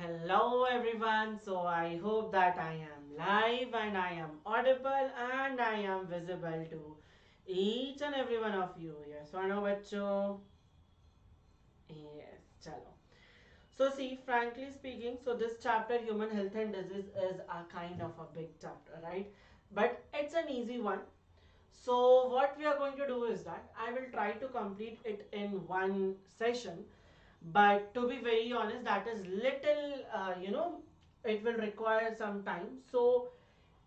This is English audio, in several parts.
Hello everyone. So I hope that I am live and I am audible and I am visible to each and every one of you. Yes or no, bachcho? Yes, chalo. So see, frankly speaking, so this chapter, human health and disease, is a kind of a big chapter, right? But it's an easy one. So what we are going to do is that I will try to complete it in one session, but to be very honest, that is little, it will require some time. So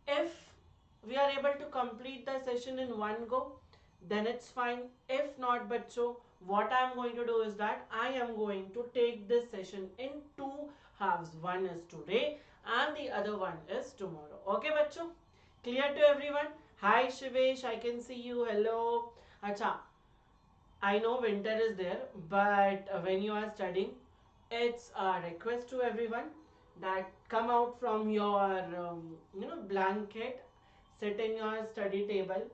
if we are able to complete the session in one go, then it's fine. If not, but so what I am going to do is that I am going to take this session in two halves. One is today and the other one is tomorrow. Okay, bachcho? Clear to everyone? Hi Shivesh, I can see you. Hello. Acha, I know winter is there, but when you are studying, it's a request to everyone that come out from your blanket, sit in your study table.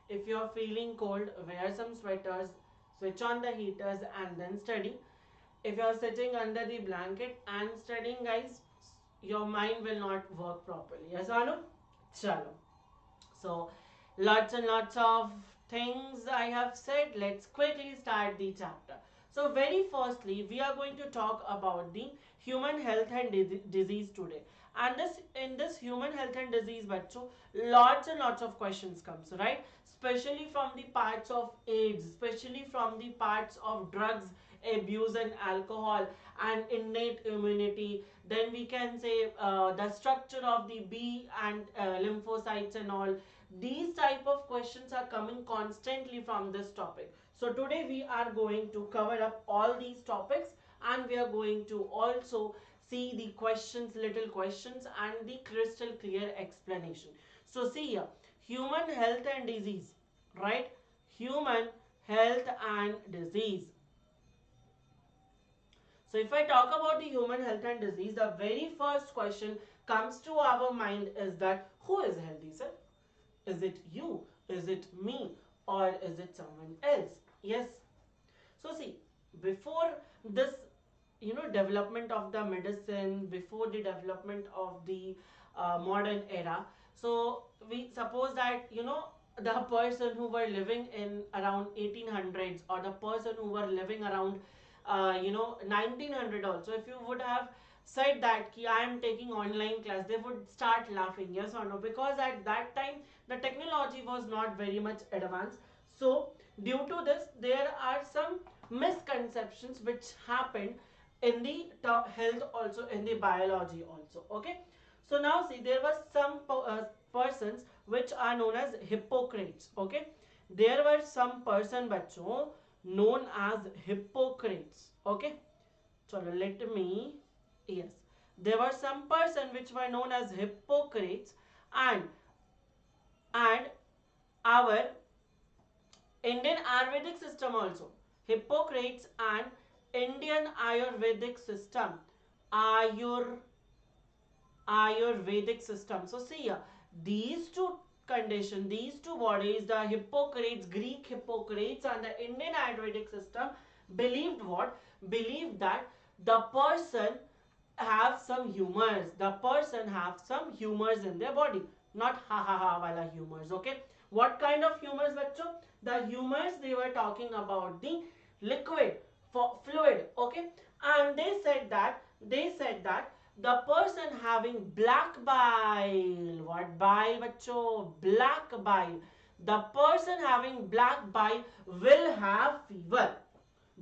If you're feeling cold, wear some sweaters, switch on the heaters, and then study. If you're sitting under the blanket and studying, guys, your mind will not work properly. Yes or no? Chalo. So, lots and lots of things I have said. Let's quickly start the chapter. So, very firstly, we are going to talk about the human health and disease today. And this in this human health and disease, bachcho, lots and lots of questions comes, right? Especially from the parts of AIDS, especially from the parts of drugs, abuse and alcohol and innate immunity. Then we can say the structure of the B and lymphocytes and all. These type of questions are coming constantly from this topic. So today we are going to cover up all these topics, and we are going to also see the questions, little questions, and the crystal clear explanation. So see here, human health and disease, right? Human health and disease. So if I talk about the human health and disease, the very first question comes to our mind is that who is healthy, sir? Is it you? Is it me? Or is it someone else? Yes. So see, before this, development of the medicine, before the development of the modern era, so we suppose that, the person who were living in around 1800s, or the person who were living around 1900 also, if you would have said that ki I am taking online class, they would start laughing. Yes or no? Because at that time the technology was not very much advanced. So due to this, there are some misconceptions which happened in the health also, in the biology also. Okay, so now see, there were some persons which are known as Hippocrates. Okay, there were some person bachcho known as Hippocrates. Okay, so let me, yes, there were some person which were known as Hippocrates, and our Indian Ayurvedic system also. Hippocrates and Indian Ayurvedic system. Ayurvedic system. So see here, these two condition, these two bodies, the Hippocrates, Greek Hippocrates and the Indian Ayurvedic system believed what? Believed that the person have some humors. The person have some humors in their body. Not ha ha ha wala humors. Okay. What kind of humors, bachcho? The humors they were talking about the liquid, for fluid. Okay. And they said that the person having black bile. What bile, bachcho? Black bile. The person having black bile will have fever.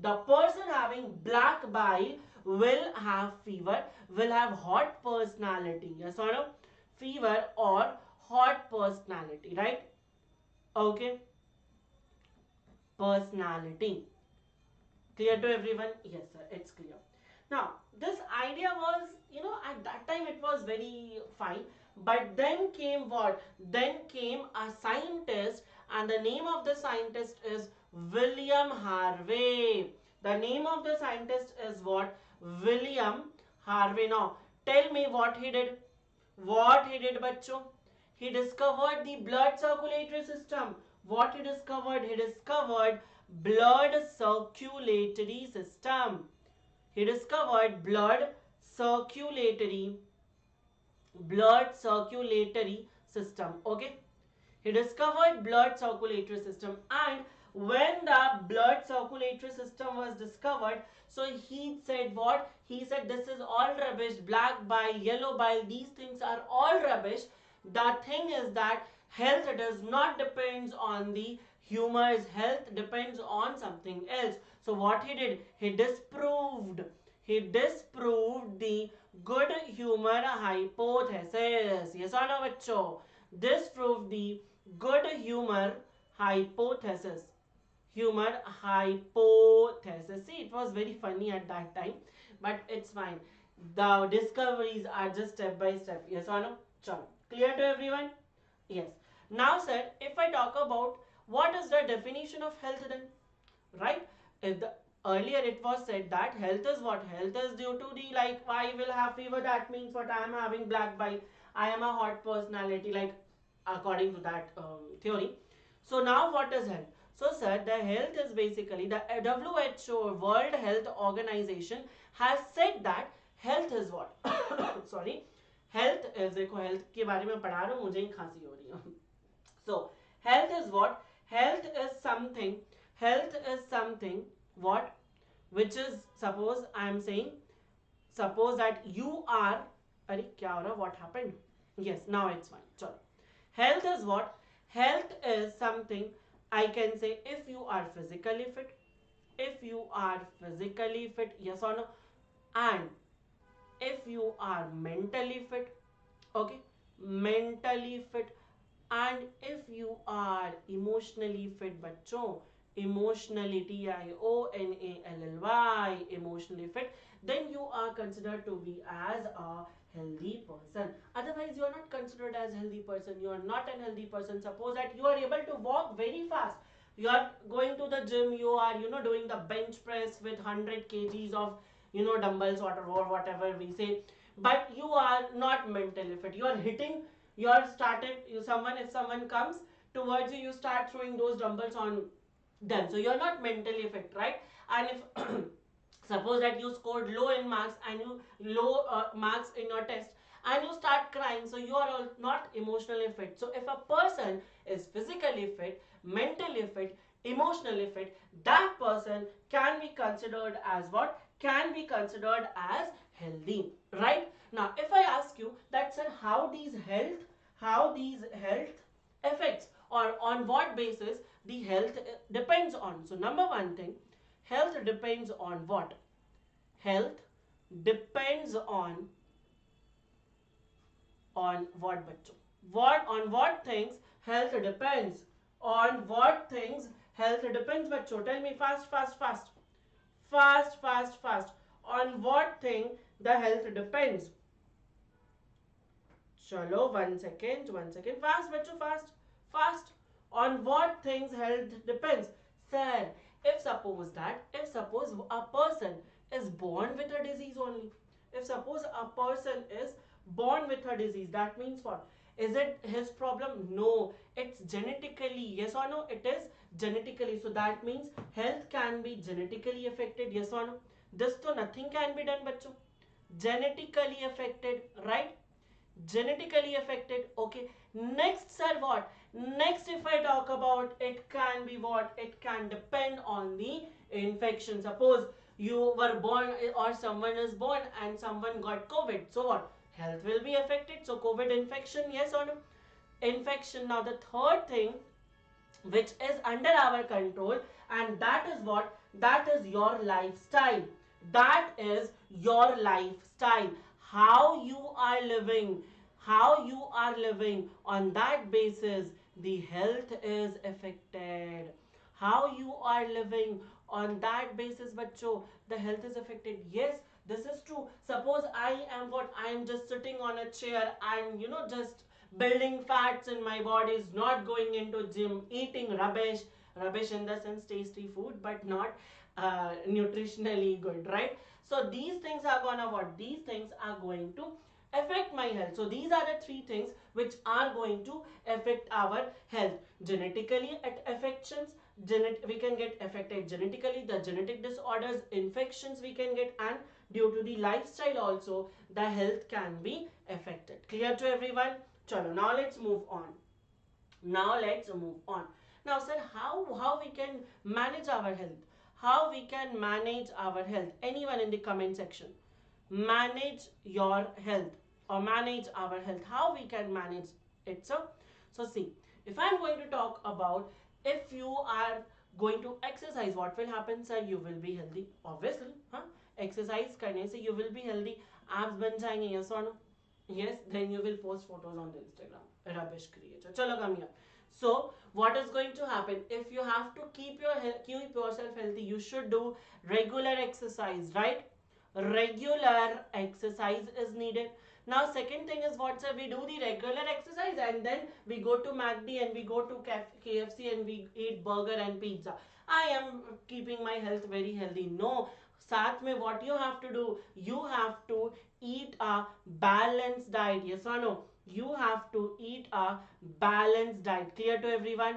The person having black bile will have fever, will have hot personality. Yes or no? Fever or hot personality, right? Okay. Personality. Clear to everyone? Yes, sir. It's clear. Now, this idea was, at that time it was very fine. But then came what? Then came a scientist, and the name of the scientist is William Harvey. The name of the scientist is what? William Harvey. Now, tell me what he did. What he did, bachcho? He discovered the blood circulatory system. What he discovered? He discovered blood circulatory system. He discovered blood circulatory blood circulatory system. Okay, he discovered blood circulatory system, and when the blood circulatory system was discovered, so he said what? He said this is all rubbish. Black bile, yellow bile, these things are all rubbish. The thing is that health does not depends on the humors. Health depends on something else. So what he did? He disproved the good humor hypothesis. Yes or no, bachcho? Disproved the good humor hypothesis. Humor hypothesis. See, it was very funny at that time, but it's fine. The discoveries are just step by step. Yes or no? Chalo. Clear to everyone? Yes. Now, sir, if I talk about what is the definition of health then, right? If the earlier it was said that health is what? Health is due to the, like, I will have fever, that means what? I am having black bile, I am a hot personality, like according to that theory. So now what is health? So sir, the health is basically the WHO, World Health Organization, has said that health is what? Sorry, health is, देखो health के बारे में पढ़ा रहा हूँ, मुझे ही खांसी हो रही है. So health is what? Health is something. Health is something what? Which is, suppose I am saying, suppose that you are. अरे क्या हो रहा? What happened? Yes, now it's fine. चलो. Health is what? Health is something, I can say, if you are physically fit. If you are physically fit, yes or no? And if you are mentally fit, okay, mentally fit, and if you are emotionally fit, bachcho, emotionally, TIONALLY, emotionally fit, then you are considered to be as a healthy person. Otherwise you are not considered as healthy person. You are not an healthy person. Suppose that you are able to walk very fast, you are going to the gym, you are doing the bench press with 100 kgs of dumbbells or whatever we say, but you are not mentally fit. You are hitting, you are started, someone, if someone comes towards you, you start throwing those dumbbells on them, so you are not mentally fit, right? And if suppose that you scored low in marks and you low marks in your test and you start crying, so you are all not emotionally fit. So if a person is physically fit, mentally fit, emotionally fit, that person can be considered as what? Can be considered as healthy, right? Now if I ask you that, sir, how these health effects, or on what basis the health depends on. So number one thing, health depends on what? Health depends on what, bachcho? What, on what things health depends? On what things health depends, bachcho? Tell me fast, fast, fast. Fast, fast, fast. On what thing the health depends? Chalo, 1 second, 1 second. Fast, bachcho, fast, fast. On what things health depends? Sir, if suppose a person is born with a disease only. If suppose a person is born with a disease, that means what? Is it his problem? No, it's genetically. Yes or no? It is genetically. So that means health can be genetically affected. Yes or no? This to nothing can be done, bachcho. Genetically affected, right? Genetically affected. Okay, next, sir, what? Next, if I talk about, it can be what? It can depend on the infection. Suppose you were born, or someone is born and someone got COVID, so what? Health will be affected. So COVID infection, yes or no? Infection. Now the third thing which is under our control, and that is what? That is your lifestyle. That is your lifestyle. How you are living, how you are living, on that basis the health is affected. How you are living, on that basis, bachcho, the health is affected. Yes, this is true. Suppose I am what? I am just sitting on a chair and just building fats in my body, is not going into gym, eating rubbish in the sense tasty food, but not nutritionally good, right? So these things are gonna what? These things are going to affect my health. So these are the three things which are going to affect our health. Genetically, it affections, we can get affected genetically, the genetic disorders, infections we can get, and due to the lifestyle also the health can be affected. Clear to everyone? Chalo, now let's move on. Now let's move on. Now sir, how we can manage our health? How we can manage our health? Anyone in the comment section? Manage your health or manage our health. How we can manage it, sir? So see, if I'm going to talk about, if you are going to exercise, what will happen, sir? You will be healthy, obviously. Exercise करने से you will be healthy. Abs बन जाएंगे, yes or no? Yes, then you will post photos on the Instagram. Rubbish creator. Chalo, come here. So what is going to happen? If you have to keep yourself healthy, you should do regular exercise, right? Regular exercise is needed. Now second thing is what, sir? We do the regular exercise and then we go to McD and we go to KFC and we eat burger and pizza. I am keeping my health very healthy. No. साथ में what you have to do? You have to eat a balanced diet. Yes or no? You have to eat a balanced diet. Clear to everyone?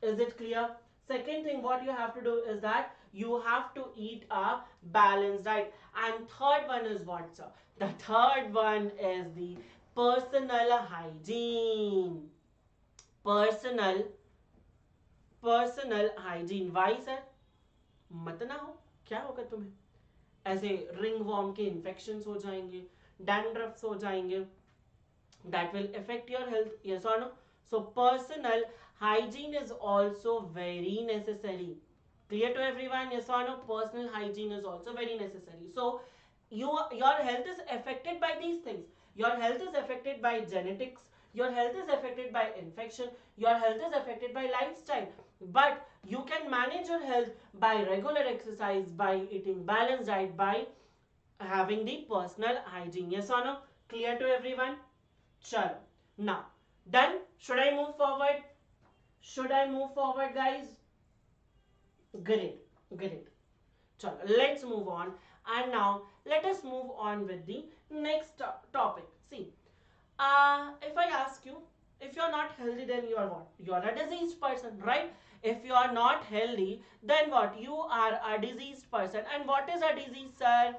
Is it clear? Second thing what you have to do is that you have to eat a balanced diet. And third one is what, sir? The third one is the personal hygiene. Personal hygiene. Why, sir? मत ना हो, क्या होगा तुम्हें? ऐसे ring warm के infections हो जाएंगे, डैंड्रफ्स हो जाएंगे, that will affect your health. Yes or no? So personal hygiene is also very necessary. Clear to everyone? Yes or no? Personal hygiene is also very necessary. So your health is affected by these things. Your health is affected by genetics. Your health is affected by infection. Your health is affected by lifestyle. But you can manage your health by regular exercise, by eating balanced diet, by having the personal hygiene. Yes or no? Clear to everyone? Chalo. Now, done. Should I move forward? Should I move forward, guys? Great. Great. Chalo. Let's move on. And now, let us move on with the next topic. See, if I ask you, if you're not healthy, then you are what? You are a diseased person, right? If you are not healthy, then what? You are a diseased person. And what is a disease, sir?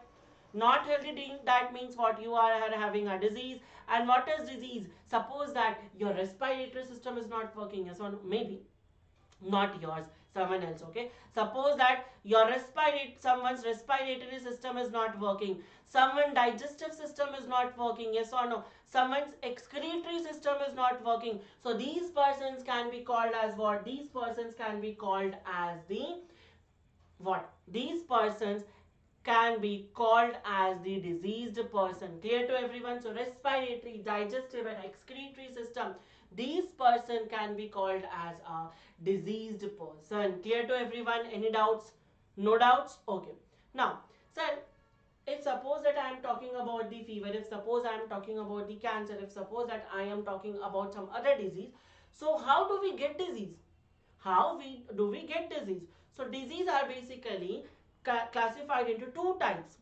Not healthy, that means what? You are having a disease. And what is disease? Suppose that your respiratory system is not working. Yes or no? Maybe not yours, someone else. Okay, suppose that your someone's respiratory system is not working, someone's digestive system is not working. Yes or no? Someone's excretory system is not working. So these persons can be called as what? These persons can be called as the what? These persons can be called as the diseased person. Clear to everyone? So respiratory, digestive and excretory system, these person can be called as a diseased person. Clear to everyone? Any doubts? No doubts? Okay. Now, sir, if suppose that I am talking about the fever, if suppose I am talking about the cancer, if suppose that I am talking about some other disease, so how do we get disease? How do we get disease? So disease are basically classified into two types.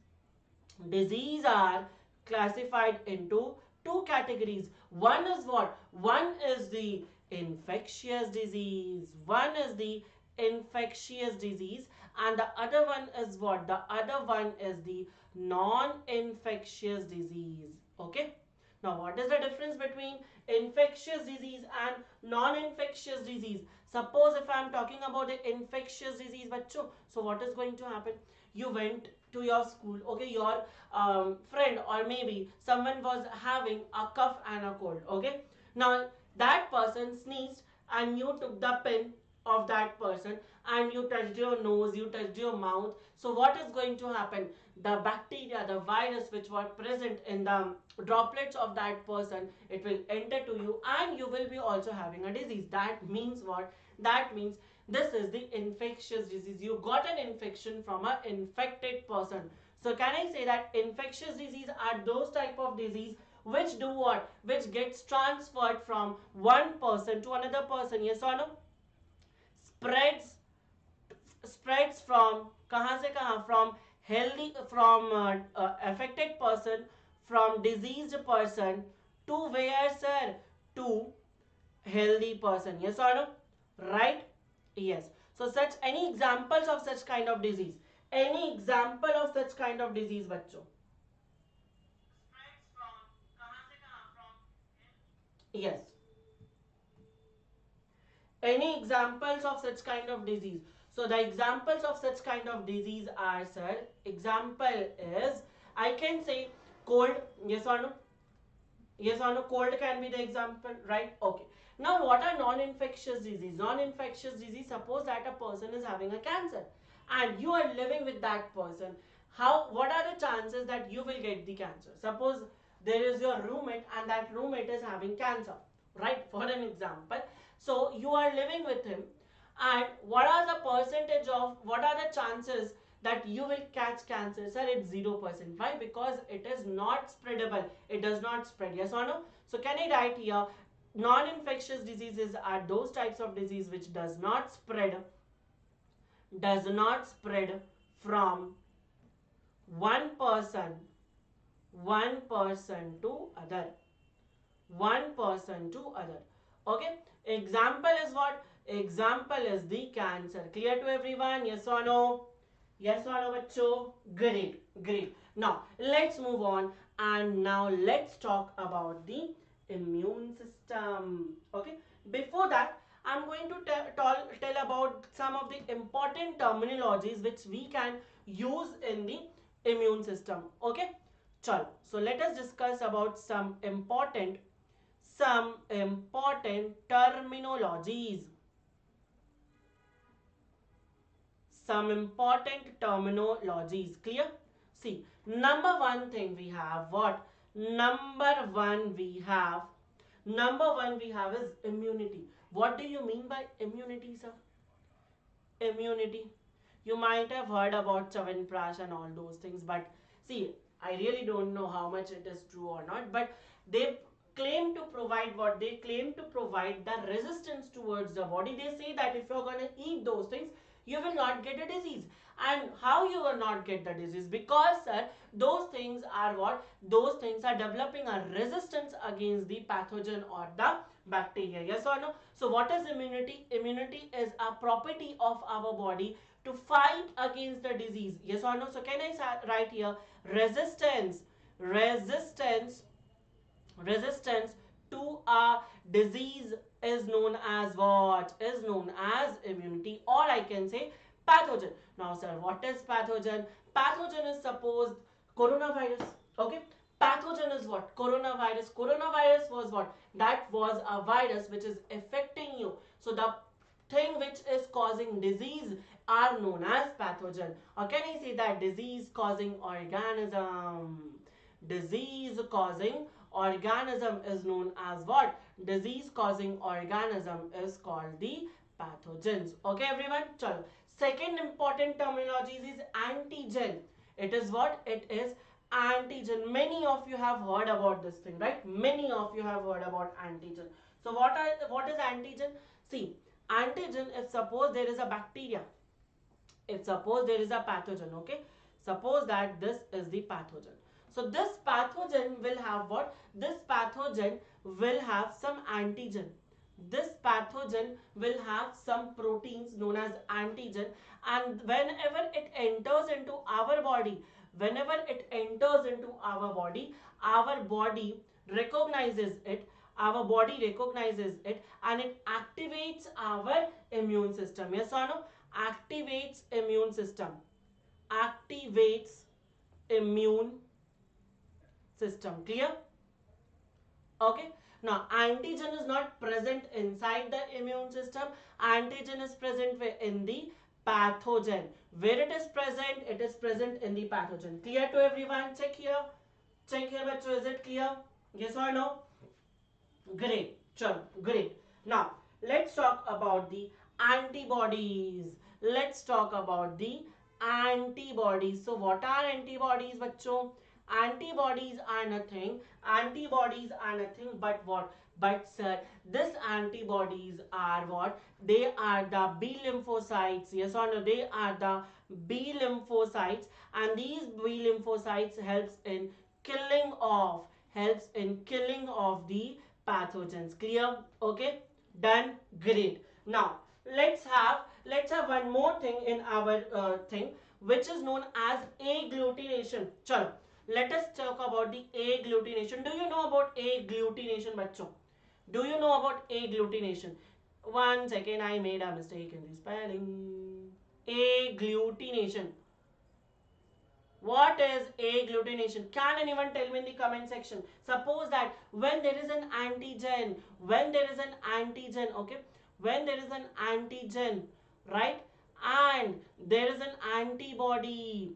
Disease are classified into two categories. One is what? One is the infectious disease. One is the infectious disease, and the other one is what? The other one is the non-infectious disease. Okay. Now, what is the difference between infectious disease and non-infectious disease? Suppose if I am talking about the infectious disease, bachcho, so what is going to happen? You went to your school, okay, your friend or maybe someone was having a cough and a cold, okay. Now, that person sneezed and you took the pen of that person and you touched your nose, you touched your mouth. So what is going to happen? The bacteria, the virus which were present in the droplets of that person, it will enter to you and you will be also having a disease. That means what? That means this is the infectious disease. You got an infection from an infected person. So can I say that infectious disease are those type of disease which do what? Which gets transferred from one person to another person. Yes or no? Spreads from kahan se kahan? From healthy, from affected person, from diseased person to where, sir? To healthy person. Yes or no? Right? Yes. So such any examples of such kind of disease? Any example of such kind of disease बच्चों? Yes. Any examples of such kind of disease? So the examples of such kind of disease are, sir, example is, I can say cold, yes or no? Yes or no? Cold can be the example, right? Okay. Now what are non-infectious disease? Non-infectious disease, suppose that a person is having a cancer and you are living with that person. What are the chances that you will get the cancer? Suppose there is your roommate and that roommate is having cancer, right? For an example. So you are living with him, and what are the percentage of, what are the chances that you will catch cancer? Sir, it's 0%. Why? Because it is not spreadable. It does not spread. Yes or no? So can I write here, non-infectious diseases are those types of disease which does not spread from one person to other, one person to other. Okay, example is what? Example is the cancer. Clear to everyone? Yes or no? Yes or no, bachcho? Great, great. Now let's move on, and now let's talk about the immune system. Okay, before that I'm going to tell about some of the important terminologies which we can use in the immune system. Okay, chalo. So let us discuss about some important terminologies. Some important terminologies. Clear? See, number one thing we have what? Number one we have is immunity. What do you mean by immunity, sir? Immunity. You might have heard about Chyawanprash and all those things, but see, I really don't know how much it is true or not, but they claim to provide what? They claim to provide the resistance towards the body. They say that if you're going to eat those things, you will not get a disease. And how you will not get the disease? Because, sir, those things are what? Those things are developing a resistance against the pathogen or the bacteria. Yes or no? So what is immunity? Immunity is a property of our body to fight against the disease. Yes or no? So can I write here resistance, resistance, resistance to a disease is known as what? Is known as immunity, or I can say pathogen. Now, sir, what is pathogen? Pathogen is supposed coronavirus. Okay. Pathogen is what? Coronavirus. Coronavirus was what? That was a virus which is affecting you. So the thing which is causing disease are known as pathogen. Or can I say that disease causing organism? Disease causing organism is known as what? Disease causing organism is called the pathogens. Okay, everyone? Chalo. Second important terminology is antigen. It is what? It is antigen. Many of you have heard about this thing, right? Many of you have heard about antigen. So what is antigen? See, antigen, if suppose there is a bacteria, if suppose there is a pathogen, okay, suppose that this is the pathogen. So this pathogen will have what? This pathogen will have some antigen. This pathogen will have some proteins known as antigen, and whenever it enters into our body, whenever it enters into our body recognizes it, our body recognizes it, and it activates our immune system. Yes or no? Activates immune system. Activates immune system. Clear? Okay. Now, antigen is not present inside the immune system. Antigen is present in the pathogen. Where it is present? It is present in the pathogen. Clear to everyone? Check here. Check here, bachcho. Is it clear? Yes or no? Great. Chalo. Great. Now, let's talk about the antibodies. Let's talk about the antibodies. So, what are antibodies, bachcho? Antibodies are nothing. Antibodies are nothing but what? But, sir, this antibodies are what? They are the B lymphocytes. Yes or no? They are the B lymphocytes, and these B lymphocytes helps in killing of the pathogens. Clear? Okay, done. Great. Now let's have one more thing in our thing. which is known as agglutination. Chalo, let us talk about the agglutination. Do you know about agglutination, bachcho? Do you know about agglutination? One second, I made a mistake in the spelling. Agglutination. What is agglutination? Can anyone tell me in the comment section? Suppose that when there is an antigen, okay, when there is an antigen, right, and there is an antibody,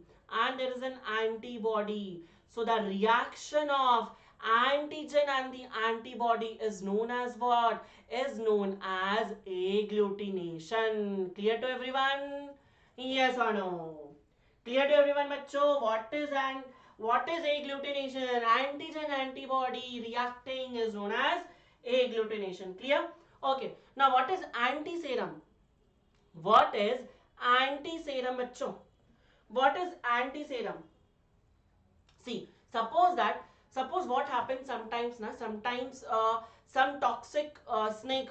so the reaction of antigen and the antibody is known as what? Is known as agglutination. Clear to everyone? Yes or no? Clear to everyone, bachcho? What is agglutination? Antigen antibody reacting is known as agglutination. Clear? Okay. Now, what is antiserum? What is antiserum, bachcho? What is antiserum? See, suppose what happens sometimes, some toxic snake,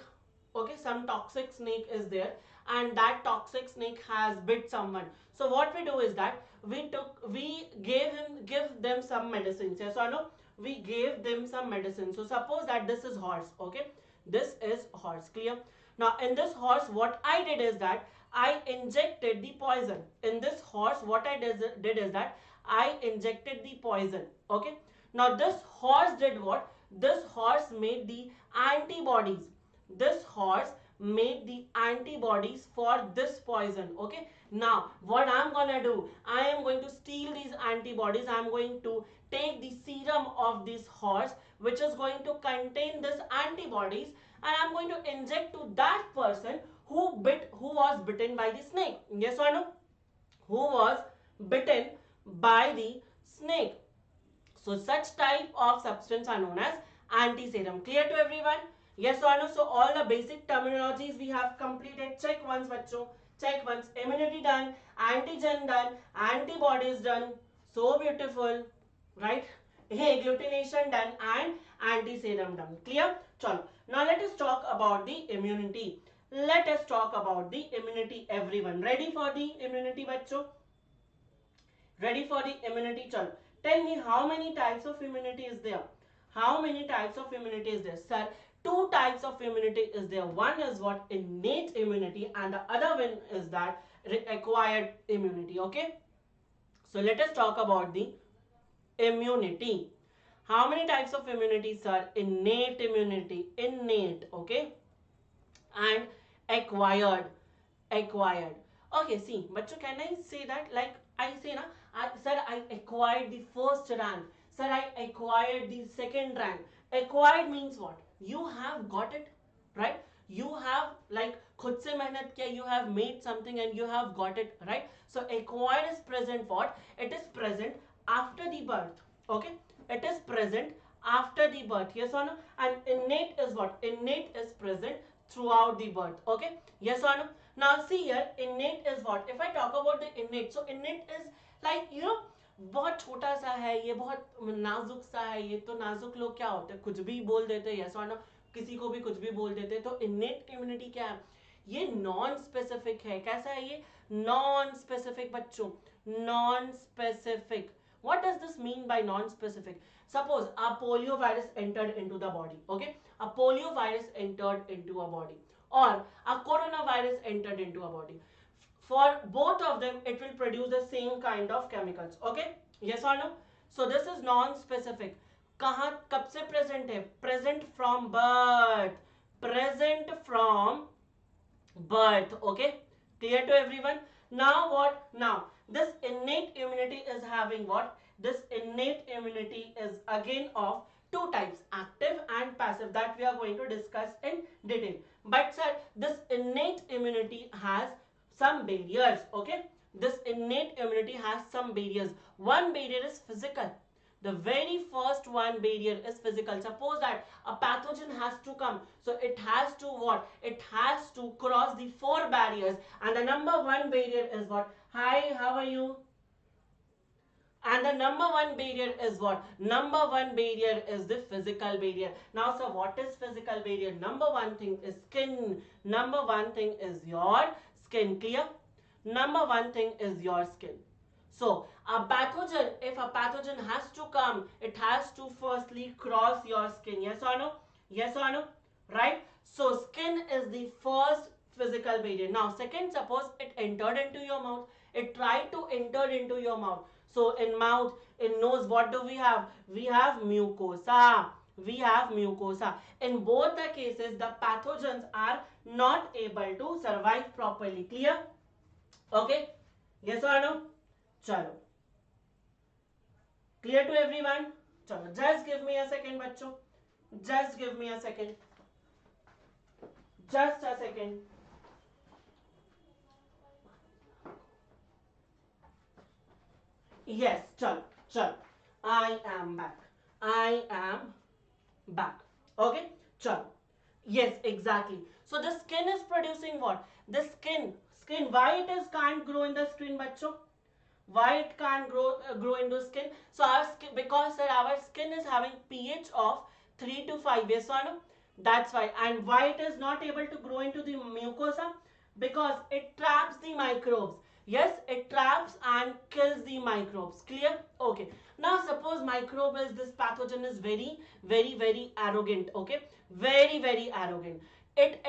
okay, some toxic snake is there, and that toxic snake has bit someone. So what we do is that we give them some medicines. Yes or no? We gave them some medicine. So suppose that this is horse, okay, this is horse. Clear? Now in this horse, what I did is that I injected the poison. In this horse, what I did is that I injected the poison. Okay. Now this horse did what? This horse made the antibodies. This horse made the antibodies for this poison. Okay. Now what I'm gonna do? I am going to steal these antibodies. I'm going to take the serum of this horse, which is going to contain this antibodies, and I'm going to inject to that person who was bitten by the snake. Yes or no? Who was bitten by the snake. So such type of substance are known as antiserum. Clear to everyone? Yes or no? So all the basic terminologies we have completed. Check once, bachcho. Check once. Immunity done, antigen done, antibodies done. So beautiful, right? Agglutination done and antiserum done. Clear? Chalo. Now let us talk about the immunity. Let us talk about the immunity, everyone. Ready for the immunity, bachcho? Ready for the immunity? Chalo. Tell me how many types of immunity is there? How many types of immunity is there? Sir, two types of immunity is there. One is what? Innate immunity, and the other one is that acquired immunity. Okay. So let us talk about the immunity. How many types of immunity, sir? Innate immunity. Innate. Okay. And acquired. Acquired. Okay, see, but can I say that, like I say na, sir, I acquired the first rank, sir, I acquired the second rank. Acquired means what? You have got it, right? You have like khud se mehnat kiya, you have made something and you have got it, right? So acquired is present what? It is present after the birth. Okay, it is present after the birth. Yes or no? And innate is what? Innate is present throughout the birth. Okay, yes or no? Now see here, innate is what? If I talk about the innate, so innate is like, you know, बहुत छोटा सा है ये, बहुत नाजुक सा है ये. तो नाजुक लोग क्या होते हैं? कुछ भी बोल देते हैं. यस और नो? किसी को भी कुछ भी बोल देते हैं. तो innate immunity क्या है? ये नॉन स्पेसिफिक है. कैसा है ये? नॉन स्पेसिफिक बच्चों. Non specific. What does this mean by non-specific? Suppose a polio virus entered into the body. Okay, a polio virus entered into a body, or a coronavirus entered into a body. For both of them, it will produce the same kind of chemicals. Okay, yes or no? So this is non-specific. कहाँ कब से present है? Present from birth. Present from birth. Okay, clear to everyone? Now what? Now this innate immunity is having what? This innate immunity is again of two types, active and passive, that we are going to discuss in detail. But sir, this innate immunity has some barriers. Okay, this innate immunity has some barriers. One barrier is physical. The very first one barrier is physical. Suppose that a pathogen has to come, so it has to what? It has to cross the 4 barriers, and the number one barrier is what? Hi, how are you? And the number one barrier is what? Number one barrier is the physical barrier. Now, so what is physical barrier? Number one thing is skin. Number one thing is your skin. Clear? Number one thing is your skin. So a pathogen, if a pathogen has to come, it has to firstly cross your skin. Yes or no? Yes or no? Right? So skin is the first physical barrier. Now second, suppose it entered into your mouth. It tried to enter into your mouth. So in mouth, in nose, what do we have? We have mucosa. We have mucosa. In both the cases, the pathogens are not able to survive properly. Clear? Okay? Yes or no? Chalo. Clear to everyone? Chalo. Just give me a second, bachcho. Just give me a second. Just a second. Yes, chalo. Chalo. I am back. I am back. Okay? Chalo. Yes, exactly. So the skin is producing what? The skin. Why it is can't grow in the skin, bachcho? Why it can't grow into skin? So our skin, because sir, our skin is having pH of 3 to 5. Yes or no? That's why. And why it is not able to grow into the mucosa? Because it traps the microbes. Yes, it traps and kills the microbes. Clear? Okay. Now suppose microbe is, this pathogen is very arrogant. Okay, very arrogant. It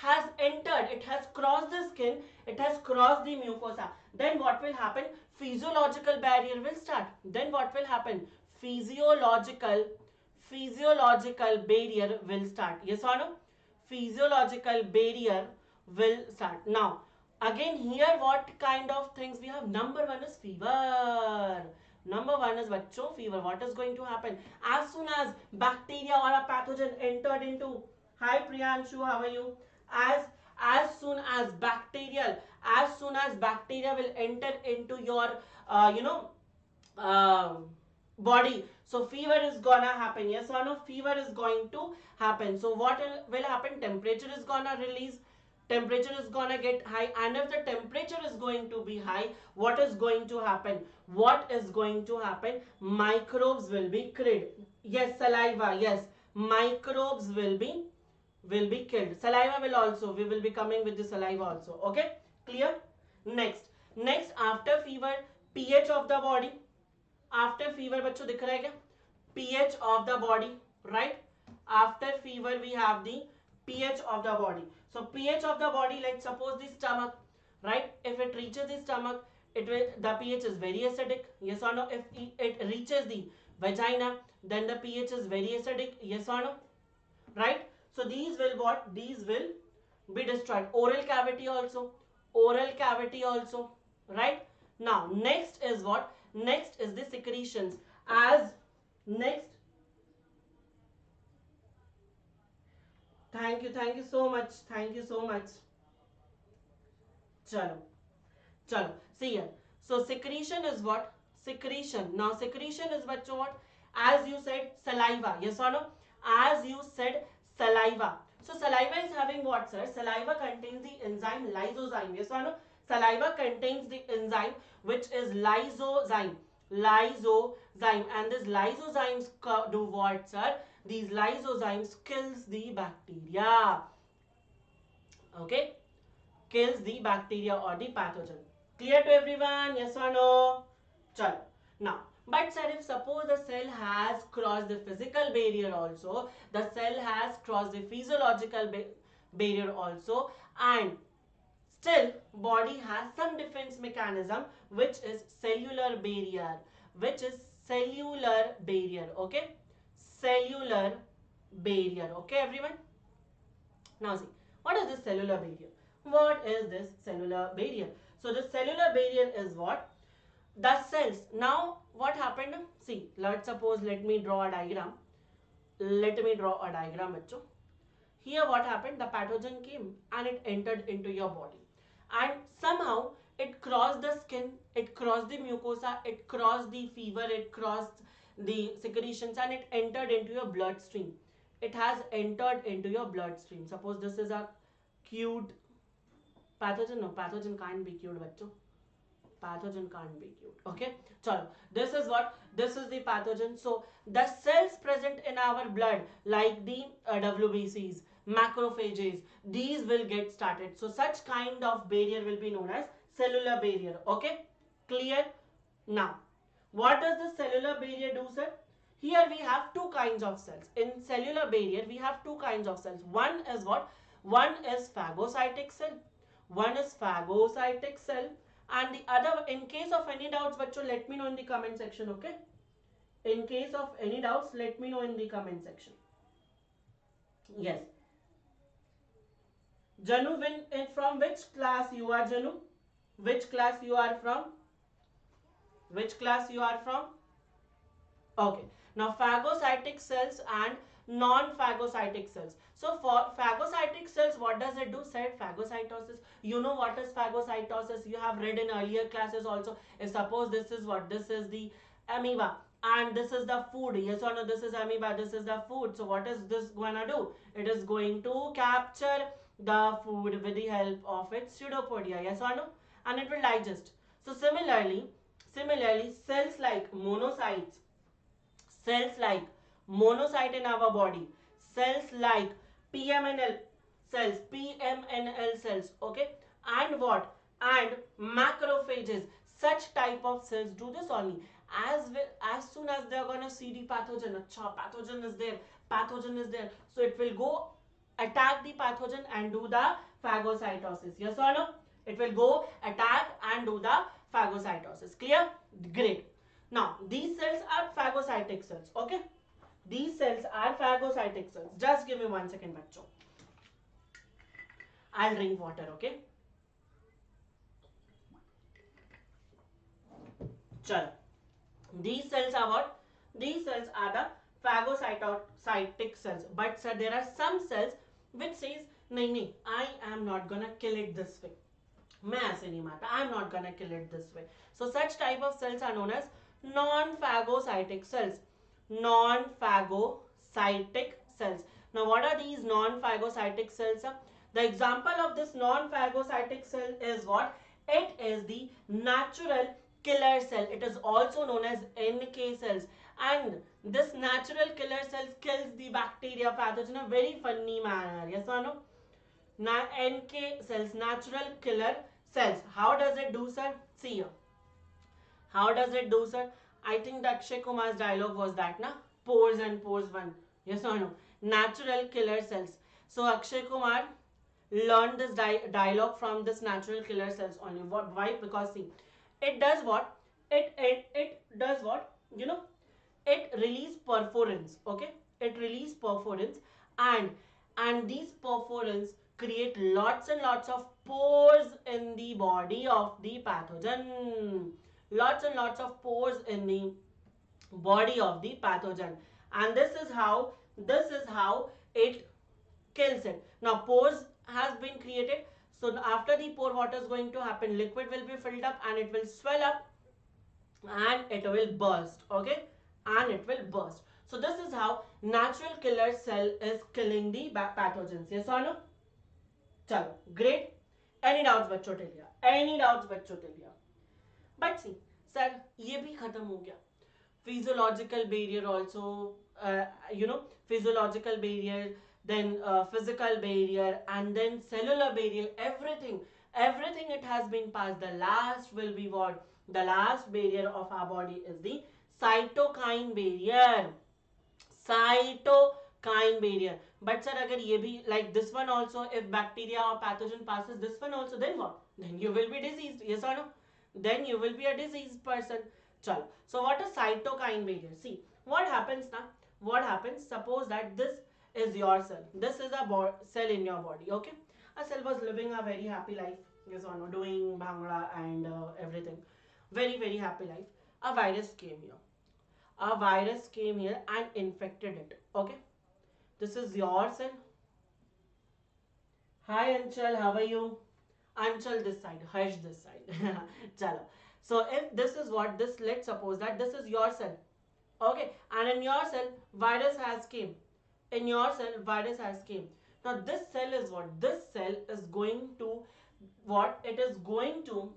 has entered, it has crossed the skin, it has crossed the mucosa. Then what will happen? Physiological barrier will start. Then what will happen? Physiological barrier will start. Yes or no? Physiological barrier will start. Now again here what kind of things we have? Number one is fever. Number one is bachcho, fever. What is going to happen? As soon as bacteria or a pathogen entered into, hi Priyanshu, how are you? As soon as bacteria will enter into your body, so fever is gonna happen. Yes or no? Fever is going to happen. So what will happen? Temperature is gonna release, temperature is gonna get high, and if the temperature is going to be high, what is going to happen? What is going to happen? Microbes will be killed. Yes, saliva. Yes, microbes will be killed. Saliva will also, we will be coming with the saliva also. Okay, clear? Next after fever, pH of the body. After fever, बच्चों दिख रहा है क्या? pH of the body, right? After fever we have the pH of the body. So pH of the body, let's suppose the stomach, right? If it reaches the stomach, the pH is very acidic. Yes or no? If it reaches the vagina, then the pH is very acidic. Yes or no? Right? So these will what? These will be destroyed. Oral cavity also. Oral cavity also. Right? Now next is what? Next is the secretions. As next, thank you so much. Thank you so much. Chalo. Chalo. See here. So secretion is what? Secretion. Now secretion is what? As you said, saliva. Yes or no? As you said, saliva. So saliva is having what, sir? Saliva contains the enzyme lysozyme. Yes or no? Saliva contains the enzyme which is lysozyme. Lysozyme. And these lysozymes do what, sir? These lysozymes kills the bacteria. Okay? Kills the bacteria or the pathogen. Clear to everyone? Yes or no? Chalo. Now, but sir, if suppose the cell has crossed the physical barrier also, the cell has crossed the physiological barrier also, and still body has some defense mechanism which is cellular barrier. Which is cellular barrier. Okay? Cellular barrier. Okay, everyone? Now see, what is this cellular barrier? What is this cellular barrier? So the cellular barrier is what? The cells. Now what happened? See, let's suppose, let me draw a diagram. Let me draw a diagram, bachcho. Here what happened? The pathogen came and it entered into your body. And somehow it crossed the skin, it crossed the mucosa, it crossed the fever, it crossed the secretions, and it entered into your bloodstream. It has entered into your bloodstream. Suppose this is a cured pathogen. No, pathogen can't be cured, bachcho. Pathogen can't be cured. Okay, chalo. This is what? This is the pathogen. So the cells present in our blood, like the WBCs, macrophages, these will get started. So such kind of barrier will be known as cellular barrier. Okay, clear? Now, what does the cellular barrier do, sir? Here we have two kinds of cells. In cellular barrier, we have two kinds of cells. One is what? One is phagocytic cell. One is phagocytic cell. And the other, in case of any doubts, bacho, let me know in the comment section, okay? In case of any doubts, let me know in the comment section. Yes. Janu, from which class you are, Janu? Which class you are from? Which class you are from? Okay. Now phagocytic cells and non-phagocytic cells. So for phagocytic cells, what does it do? Said phagocytosis. You know what is phagocytosis? You have read in earlier classes also. If suppose this is what? This is the amoeba and this is the food. Yes or no? This is amoeba. This is the food. So what is this gonna do? It is going to capture the food with the help of its pseudopodia. Yes or no? And it will digest. So similarly, cells like monocytes, cells like monocyte in our body, cells like PMNL cells, okay, and what? And macrophages, such type of cells do this only. As soon as they are gonna see the pathogen, pathogen is there, so it will go attack the pathogen and do the phagocytosis. Yes or no? It will go attack and do the phagocytosis. Clear? Great. Now, these cells are phagocytic cells. Okay? These cells are phagocytic cells. Just give me 1 second, bachcho. I'll drink water, okay? Chalo. These cells are what? These cells are the phagocytic cells. But sir, there are some cells which says, nahi, I am not gonna kill it this way. मैं ऐसे नहीं मारता. I am not gonna kill it this way. So such type of cells are known as non-phagocytic cells. Non-phagocytic cells. Now what are these non-phagocytic cells? The example of this non-phagocytic cell is what? It is the natural killer cell. It is also known as NK cells. And this natural killer cells kills the bacteria pathogen in a very funny manner. Yes or no? NK cells, natural killer cells. How does it do, sir? See here. How does it do, sir? I think that Akshay Kumar's dialogue was that, na? Pores and pores one. Yes or no? Natural killer cells. So Akshay Kumar learned this dialogue from this natural killer cells only. What? Why? Because see, it does what? It does what? You know, it release perforins. Okay, it release perforins, and these perforins create lots and lots of pores in the body of the pathogen. Lots and lots of pores in the body of the pathogen, and this is how it kills it. Now pores has been created, so after the pore, what is going to happen? Liquid will be filled up and it will swell up and it will burst. Okay, and it will burst. So this is how natural killer cell is killing the pathogens. Yes or no? Chalo, great. Any doubts बच्चों till here? Any doubts बच्चों till here? But see, sir, ये भी खत्म हो गया. Physiological barrier also, physiological barrier, then physical barrier, and then cellular barrier. Everything it has been passed. The last will be what? The last barrier of our body is the cytokine barrier. Cytokine barrier. But sir, agar ye bhi, like this one also, if bacteria or pathogen passes this one also, then what? Then you will be diseased. Yes or no? Then you will be a diseased person. Chalo. So what is cytokine barrier? See, what happens now? What happens? Suppose that this is your cell. This is a cell in your body. Okay? A cell was living a very happy life. Yes or no? Doing bhangra and everything. Very, very happy life. A virus came here. A virus came here and infected it. Okay? This is your cell. Hi Anchal, how are you? Anchal this side, Harsh this side. Chalo. So if this is what this, let's suppose that this is your cell. Okay, and in your cell, virus has came. In your cell, virus has came. Now this cell is what? This cell is going to what? It is going to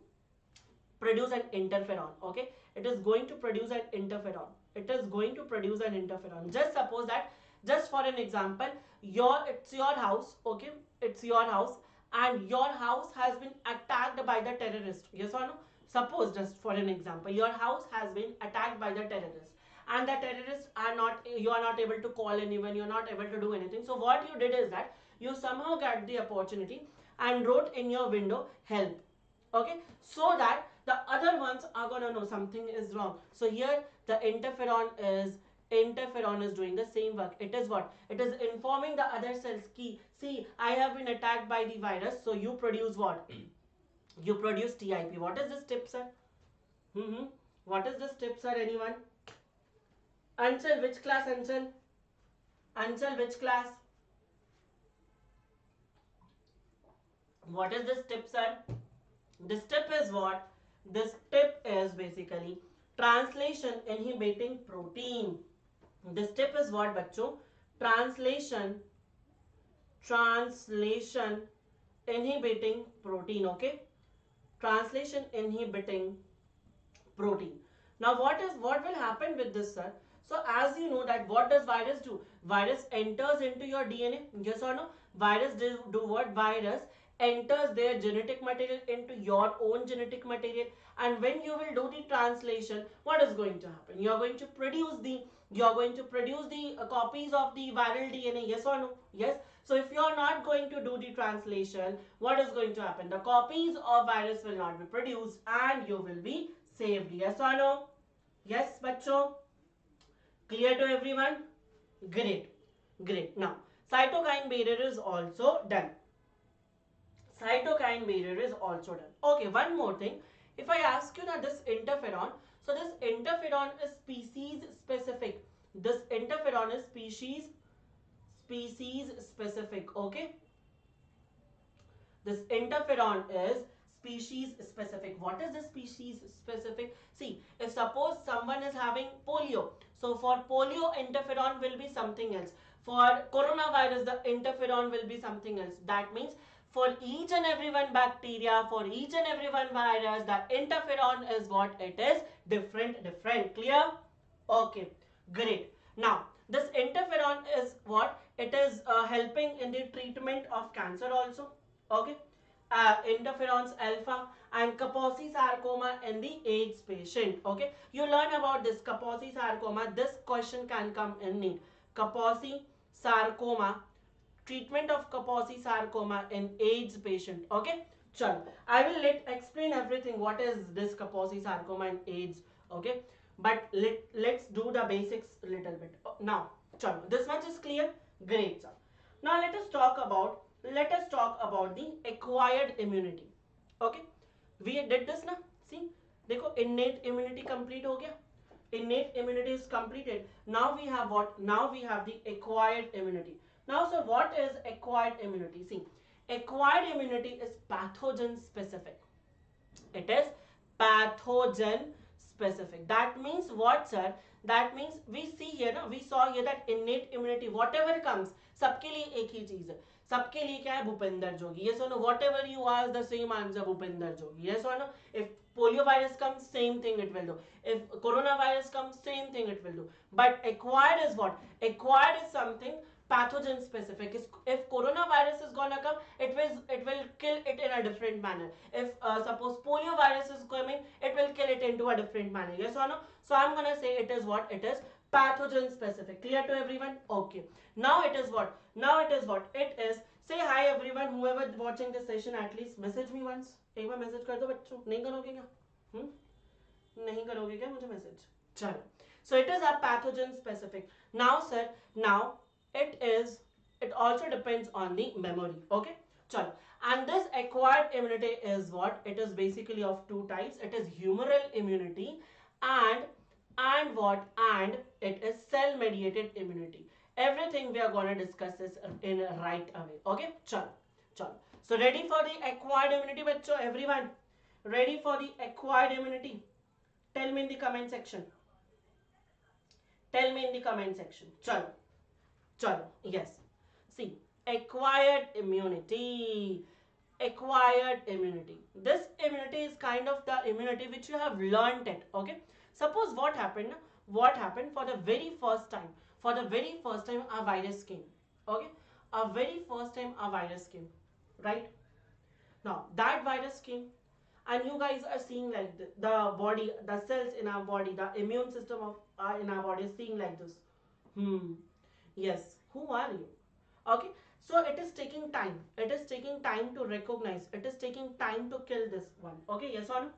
produce an interferon. Okay, it is going to produce an interferon. It is going to produce an interferon. Just suppose that, just for an example, it's your house. Okay, it's your house, and your house has been attacked by the terrorist, yes or no? Suppose, just for an example, your house has been attacked by the terrorists, and the terrorists are not, you are not able to call anyone, you're not able to do anything. So what you did is that you somehow got the opportunity and wrote in your window help, okay, so that the other ones are gonna know something is wrong. So here the interferon is doing the same work. It is what? It is informing the other cells key, see, I have been attacked by the virus, so you produce what? You produce TIP. What is this tip, sir? What is this tip, sir? Anyone? Ansel, which class, Ansel? Ansel, which class? What is this tip, sir? This tip is what? This tip is basically translation inhibiting protein. This tip is what, bachcho? Translation inhibiting protein, okay? Translation inhibiting protein. Now what will happen with this, sir? So as you know that what does virus do? Virus enters into your DNA, yes or no? Virus do what? Virus enters their genetic material into your own genetic material, and when you will do the translation, what is going to happen? You are going to produce the copies of the viral DNA, yes or no? Yes. So if you are not going to do the translation, what is going to happen? The copies of virus will not be produced and you will be saved, yes or no? Yes, bacho? Clear to everyone? Great. Great. Now, cytokine barrier is also done. Cytokine barrier is also done. Okay, one more thing. If I ask you that this interferon, so this interferon is species specific. This interferon is species specific, okay? This interferon is species specific. What is the species specific? See, if suppose someone is having polio, so for polio interferon will be something else. For coronavirus the interferon will be something else. That means for each and every one bacteria, for each and every one virus, the interferon is what it is, different. Clear? Okay, great. Now this interferon is what? It is helping in the treatment of cancer also. Okay. Interferons alpha and Kaposi sarcoma in the AIDS patient. Okay. You learn about this Kaposi sarcoma. This question can come in NEET. Kaposi sarcoma. Treatment of Kaposi sarcoma in AIDS patient. Okay. Chalo. I will explain everything. What is this Kaposi sarcoma in AIDS? Okay. But let's do the basics little bit. Now, chalo. This much is clear? Great, sir. Now let us talk about the acquired immunity. Okay, we did this ना. See, देखो innate immunity complete हो गया. Innate immunity is completed. Now we have what? Now we have the acquired immunity. Now, so what is acquired immunity? See, acquired immunity is pathogen specific. It is pathogen specific. That means what, sir? That means we see here ना, we saw here that innate immunity, whatever comes, सबके लिए एक ही चीज है. सबके लिए क्या है? भूपेंद्र जोगी. Yes or no? Whatever you ask, the same answer, Bhupendra Jogi. Yes or no? If polio virus comes, same thing it will do. If coronavirus comes, same thing it will do. But acquired is what? Acquired is something pathogen specific. If coronavirus is gonna come, it will kill it in a different manner. If suppose polio virus is coming, it will kill it into a different manner. Yes or no? So I'm gonna say it is what? It is pathogen specific. Clear to everyone? Okay. Now it is what? It is. Say hi everyone. Whoever watching this session, at least message me once. एक बार message कर दो बच्चों. नहीं करोगे क्या? नहीं करोगे क्या मुझे मैसेज? चलो. So it is a pathogen specific. Now sir, now it also depends on the memory. Okay, chalo. And this acquired immunity is what? It is basically of two types. It is humoral immunity and what? And it is cell mediated immunity. Everything we are going to discuss this in right away. Okay, chalo. So ready for the acquired immunity, bachcho? Everyone ready for the acquired immunity? Tell me in the comment section. Chalo. Yes. See, acquired immunity. This immunity is kind of the immunity which you have learnt it. Okay. Suppose what happened? For the very first time? A virus came. Okay. A very first time a virus came. Right. Now that virus came, and you guys are seeing like the body, the cells in our body, the immune system of in our body is seeing like this. Yes, who are you? Okay, so it is taking time. It is taking time to recognize. It is taking time to kill this one. Okay, yes or no?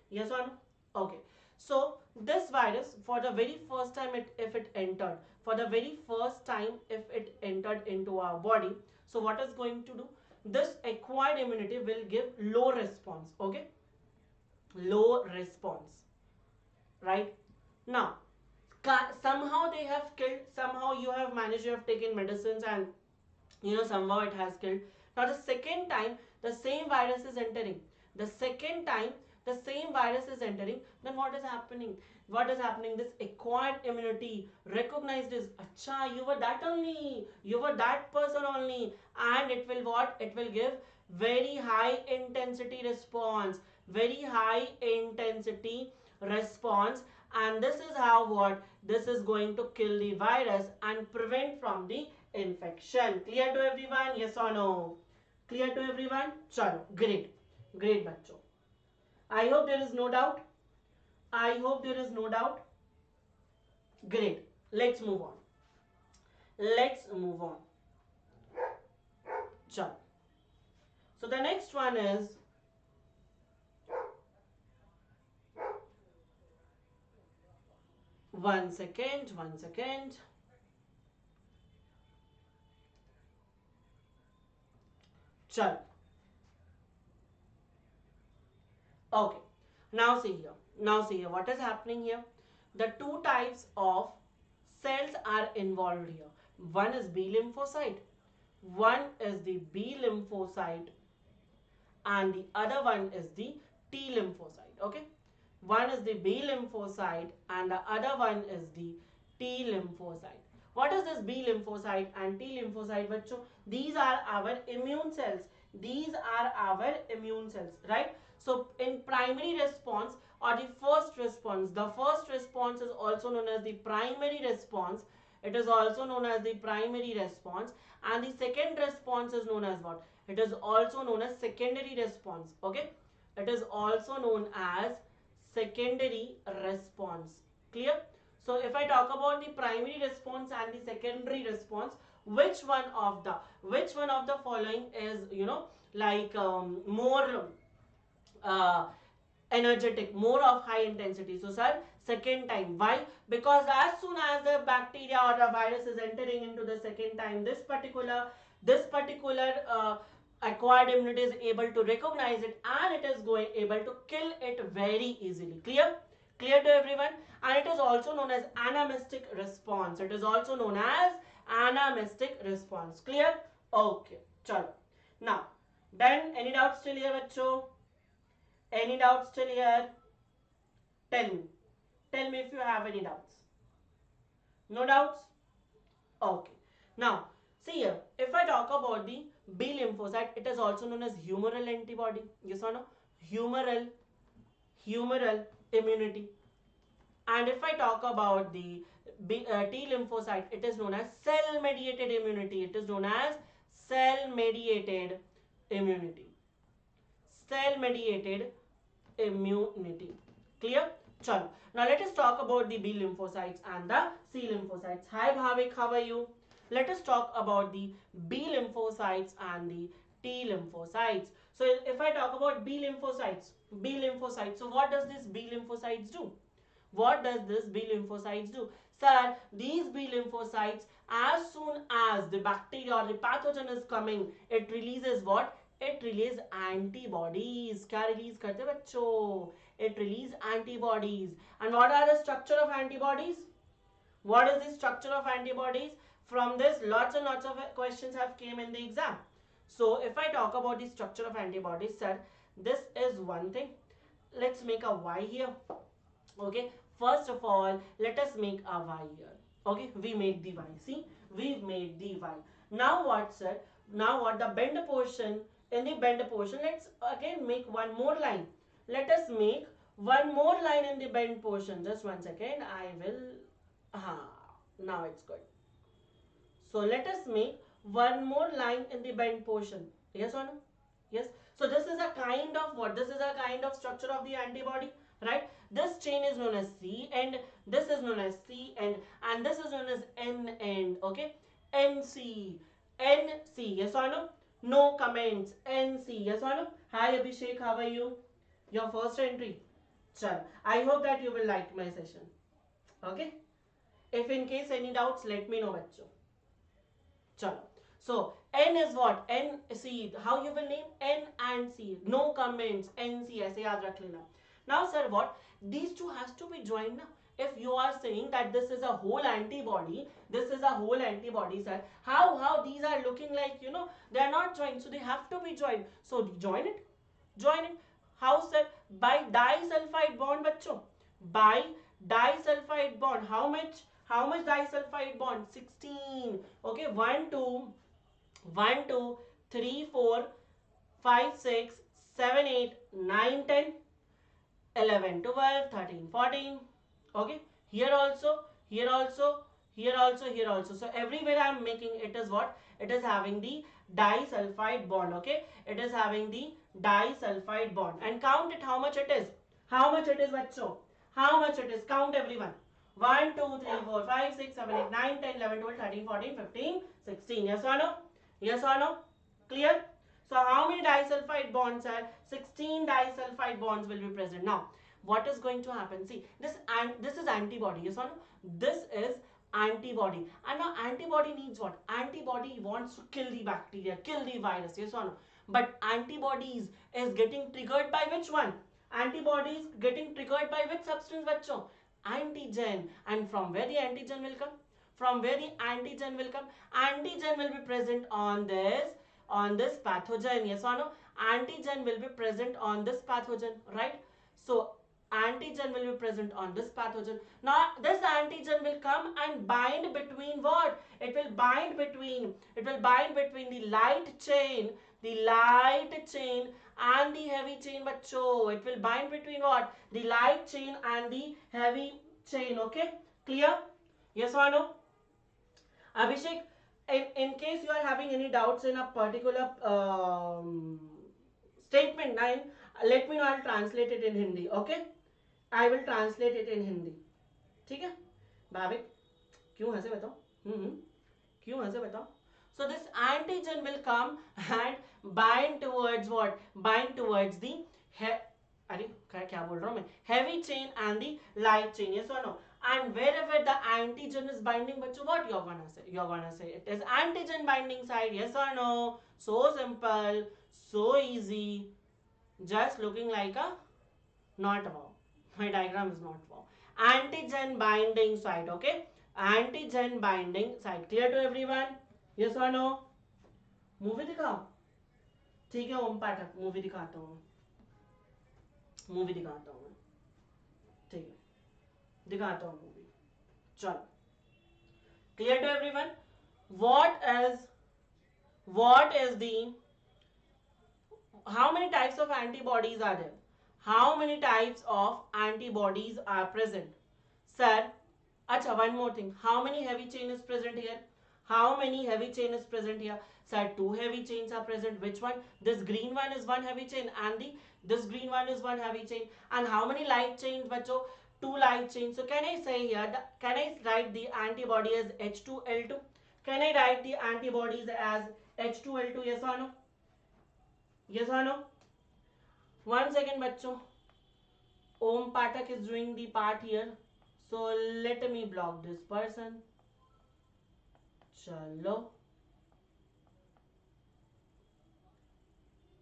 Yes or no? Okay. So this virus, for the very first time, if it entered, for the very first time, if it entered into our body, so what is going to do? This acquired immunity will give low response. Okay, low response. Right now, somehow they have killed. Somehow you have managed. You have taken medicines and somehow it has killed. Now the second time the same virus is entering, the second time the same virus is entering, then what is happening? What is happening? This acquired immunity recognized this, acha, you were that only, you were that person only, and it will what? It will give very high intensity response, very high intensity response, and this is how what? This is going to kill the virus and prevent from the infection. Clear to everyone? Yes or no? Clear to everyone? Chalo, great. Great, bachcho. I hope there is no doubt. I hope there is no doubt. Great. Let's move on. Let's move on. Chalo. So the next one is one second. Chalo. Okay. Now see here. Now see here. What is happening here? The two types of cells are involved here. One is B lymphocyte. One is the B lymphocyte and the other one is the T lymphocyte. Okay. One is the B lymphocyte and the other one is the T lymphocyte. What is this B lymphocyte and T lymphocyte, bachcho? These are our immune cells. These are our immune cells, right? So in primary response or the first response is also known as the primary response. It is also known as the primary response, and the second response is known as what? It is also known as secondary response. Okay, it is also known as secondary response. Clear? So if I talk about the primary response and the secondary response, which one of the following is like more uh, energetic, more of high intensity? So sir, second time. Why? Because as soon as the bacteria or the virus is entering into the second time, this particular acquired immunity is able to recognize it, and it is going able to kill it very easily. Clear? Clear to everyone? And it is also known as anamnestic response. It is also known as anamnestic response. Clear? Okay. Chalo. Now, then any doubts still here, bachcho? Any doubts still here? Tell me. Tell me if you have any doubts. No doubts? Okay. Now, see here. If I talk about the B lymphocyte, it is also known as humoral antibody. Yes or no? Humoral immunity. And if I talk about the T lymphocyte, it is known as cell mediated immunity. It is known as cell mediated immunity. Cell mediated immunity. Clear? Chalo. Now let us talk about the B lymphocytes and the C lymphocytes. Hi Bhavik, how are you? Let us talk about the B lymphocytes and the T lymphocytes. So if I talk about B lymphocytes, so what does this B lymphocytes do? What does this B lymphocytes do? Sir, these B lymphocytes, as soon as the bacteria or the pathogen is coming, it releases what? It releases antibodies. क्या release करते बच्चों? It releases antibodies. And what are the structure of antibodies? What is the structure of antibodies? From this, lots and lots of questions have came in the exam. So if I talk about the structure of antibodies, sir, this is one thing. Let's make a Y here. Okay, first of all, let us make a Y here. Okay, we made the Y. See, we've made the Y. Now what, sir? Now what? The bend portion, in the bend portion, let's again make one more line. Let us make one more line in the bend portion. Just one second. I will. Now it's good. So let us make one more line in the bend portion. Yes or no? Yes. So this is a kind of what? This is a kind of structure of the antibody, right? This chain is known as C end, this is known as C end, and this is known as N end. Okay, NC, NC. Yes or no? No comments. NC. Yes or no? Hi Abhishek, how are you? Your first entry. Chal. I hope that you will like my session. Okay. If in case any doubts, let me know, bachcho. Chalo. So N is what? N, C. How you will name? N and C. No comments. N, C. ऐसे याद रख लेना. Now sir, what? These two has to be joined now. If you are saying that this is a whole antibody, this is a whole antibody, sir. How these are looking like, they are not joined, so they have to be joined. So join it. Join it. How, sir? By disulfide bond, bachcho. By disulfide bond. How much? How much disulfide bond? 16. Okay, 1, 2, 1, 2, 3, 4, 5, 6, 7, 8, 9, 10, 11, 12, 13, 14. Okay, here also, here also, here also, here also. So everywhere I am making it is what? It is having the disulfide bond. Okay, it is having the disulfide bond. And count it, how much it is. How much it is, bachcho? How much it is? Count everyone. 1, 2, 3, 4, 5, 6, 7, 8, 9, 10, 11, 12, 13, 14, 15, 16. Yes or no? Yes or no? Clear? So how many disulfide bonds are? 16 disulfide bonds will be present. Now, what is going to happen? See, this is antibody. Yes or no? This is antibody. And now antibody needs what? Antibody wants to kill the bacteria, kill the virus. Yes or no? But antibodies is getting triggered by which one? Antibodies getting triggered by which substance, bachcho? Antigen. And from where the antigen will come? From where the antigen will come? Antigen will be present on this pathogen. Yes or no? Antigen will be present on this pathogen, right? So antigen will be present on this pathogen. Now this antigen will come and bind between what? It will bind between the light chain and the heavy chain, bachcho. It will bind between what? The light chain and the heavy chain. Okay, clear? Yes or no? Abhishek, in case you are having any doubts in a particular statement 9, let me know. I'll translate it in Hindi. Okay, I will translate it in Hindi. ठीक है भाविक, क्यों हंसे बताओ? क्यों हंसे बताओ? So this antigen will come and bind towards what? Bind towards the अरे क्या बोल रहा हूँ मैं? Heavy chain and the light chain. Yes or no? And wherever the antigen is binding, bachcho, what you're gonna say? You're gonna say it is antigen binding side. Yes or no? So simple, so easy. Just looking like a not wow. My diagram is not wow. Antigen binding site. Okay? Antigen binding site. Clear to everyone? Yes or no? Movie दिखाओ. ठीक है ओम पाठक, movie दिखाता हूँ. Movie दिखाता हूँ मैं. ठीक है, दिखाता हूँ मूवी. चलो. Clear to everyone? What is the how many types of antibodies are there? How many types of antibodies are present? Sir, acha, one more thing. How many heavy chain is present here? How many heavy chain is present here? Sir, 2 heavy chains are present. Which one? This green one is one heavy chain and this green one is one heavy chain. And how many light chains, bacho? 2 light chains. So can I say here, can I write the antibody as H2L2? Can I write the antibodies as H2L2? Yes or no? Yes or no? 1 second, bacho. Om Pathak is doing the part here. So let me block this person. चलो.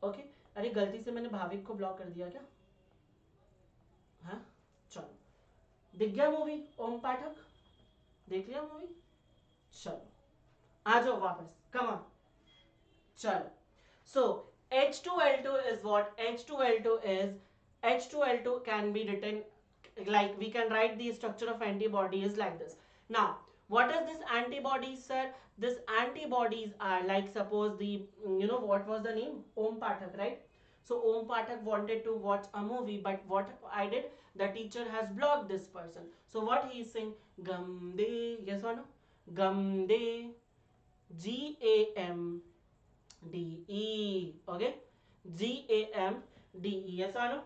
Okay, अरे गलती से मैंने भाविक को block कर दिया क्या? हाँ, चलो. दिख गया मूवी ओम पाठक? देख लिया मूवी? चलो, आ जाओ वापस. Come on. चलो. So H2L2 is what? H2L2 can be written like, we can write the structure of antibody is like this. Now, what is this antibodies, sir? This antibodies are like, suppose the, what was the name? Om Pathak, right? So Om Pathak wanted to watch a movie, but what I did, the teacher has blocked this person. So what he is saying? Gamde, yes or no? Gamde, Gamde, okay? GAMDE. Yes or no?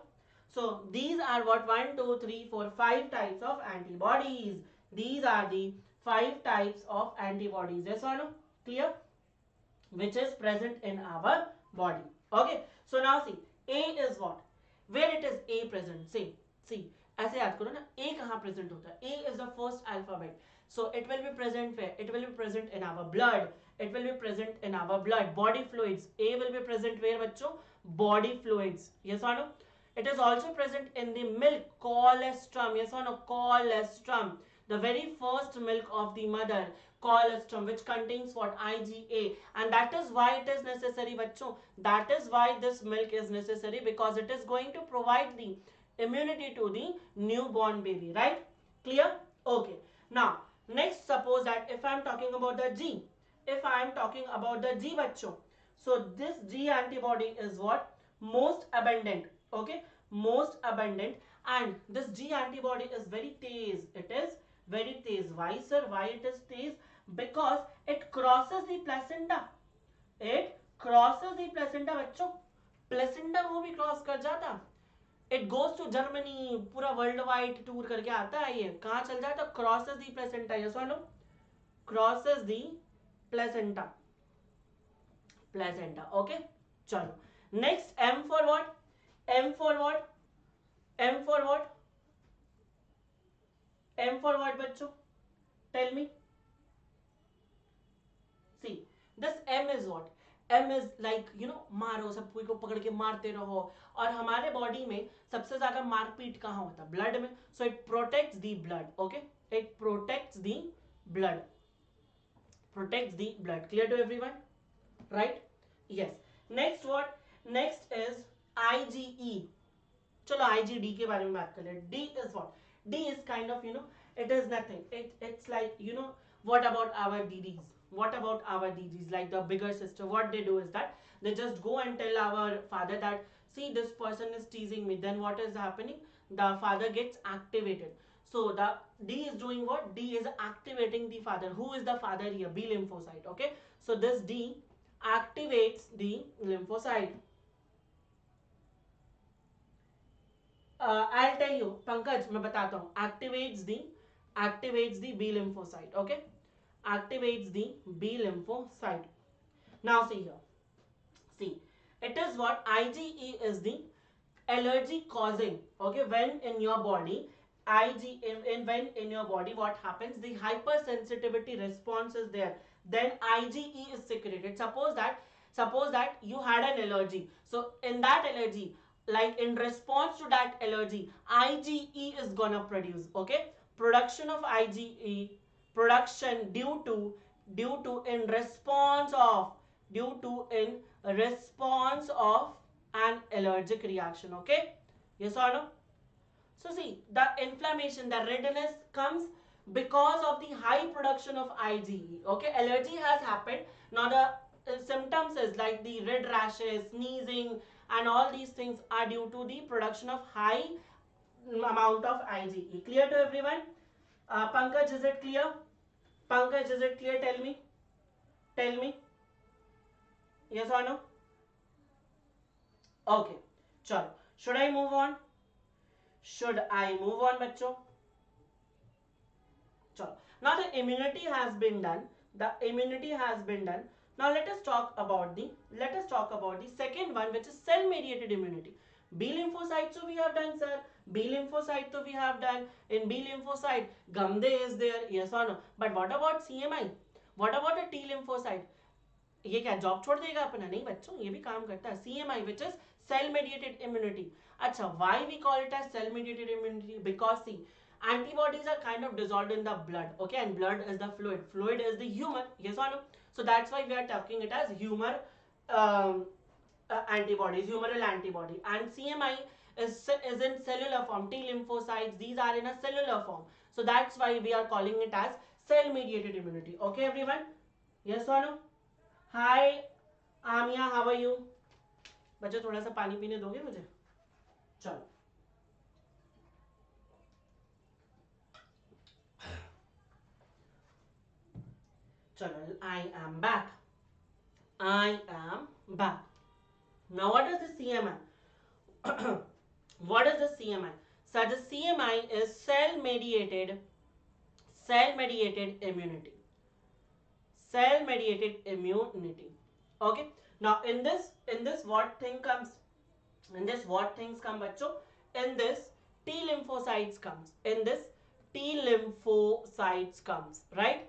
So these are what 1, 2, 3, 4, 5 types of antibodies. These are the 5 types of antibodies. Yes or no? Clear? Which is present in our body. Okay. So now see, A is what? Where it is A present? See. ऐसे याद करो ना, A कहाँ present होता है? A is the first alphabet. So it will be present where? It will be present in our blood. It will be present in our blood. Body fluids. A will be present where बच्चों? Body fluids. Yes or no? It is also present in the milk, colostrum. Yes or no? Colostrum. The very first milk of the mother, colostrum, which contains what? IgA. And that is why it is necessary, bachcho. That is why this milk is necessary, because it is going to provide the immunity to the newborn baby. Right? Clear? Okay. Now, next, suppose that if I am talking about the G. If I am talking about the G, bachcho. So, this G antibody is what? Most abundant. Okay, most abundant, and this G antibody is very tase. It is very tase. Why, sir? Why it is tase? Because it crosses the placenta. It crosses the placenta, बच्चों. Placenta को भी cross कर जाता. It goes to Germany, पूरा world wide tour करके आता है. ये कहाँ चल जाता? Crosses the placenta. Yes or no? Crosses the placenta. Placenta. Okay. चलो. Next, M for what? M for what? M for what? M for what, बच्चों? Tell me. See, this M is what? M is like, मारो, सब कोई को पकड़ के मारते रहो. और हमारे बॉडी में सबसे ज्यादा मारपीट कहाँ होता है? ब्लड में. So it protects the blood. Okay? It protects the blood. Protects the blood. Clear to everyone? Right? Yes. Next what? Next is IgE. चलो IgD के बारे में बात कर ले. D is what? D is kind of, it is nothing. It's like, what about our DDs? What about our DDs? Like the bigger sister, what they do is that they just go and tell our father that, see, this person is teasing me. Then what is happening? The father gets activated. So the D is doing what? D is activating the father. Who is the father here? B lymphocyte. Okay. So this D activates the lymphocyte. I'll tell you, Pankaj, मैं बताता हूँ. Activates the B lymphocyte. Okay, activates the B lymphocyte. Now see here. See, it is what? IgE is the allergy causing. Okay, when in your body, when in your body, what happens? The hypersensitivity response is there. Then IgE is secreted. Suppose that you had an allergy. So in that allergy, like in response to that allergy, IgE is gonna produce. Okay, production of IgE, production due to in response of an allergic reaction. Okay, yes or no? So see, the inflammation, the redness comes because of the high production of IgE. Okay, allergy has happened. Now the symptoms is like the red rashes, sneezing, and all these things are due to the production of high amount of IgE. Clear to everyone? Pankaj, is it clear? Pankaj, is it clear? Tell me. Tell me. Yes or no? Okay. Chalo. Should I move on? Should I move on, bachcho? Chalo. Now the immunity has been done. The immunity has been done. Now let us talk about the second one, which is cell mediated immunity. B lymphocyte, so we have done, sir. B lymphocyte, so we have done. In B lymphocyte, Gamde is there, yes or no? But what about CMI? What about the T lymphocyte? ये क्या job छोड़ देगा अपना? नहीं बच्चों, ये भी काम करता है. CMI, which is cell mediated immunity. अच्छा, why we call it as cell mediated immunity? Because see, antibodies are kind of dissolved in the blood. Okay, and blood is the fluid. Fluid is the humor. Yes or no? So that's why we are talking it as humor antibodies, humoral antibody. And CMI is in cellular form. T lymphocytes, these are in a cellular form. So that's why we are calling it as cell mediated immunity. Okay, everyone? Yes or no? Hi, Amia, how are you? बच्चों थोड़ा सा पानी पीने दोगे मुझे? चलो. चलो, I am back. Now what is the CMI? What is the CMI? So the CMI is cell mediated immunity. Cell mediated immunity. Okay. Now in this what thing comes? In this what things come, bachcho? In this T lymphocytes comes. In this T lymphocytes comes, right?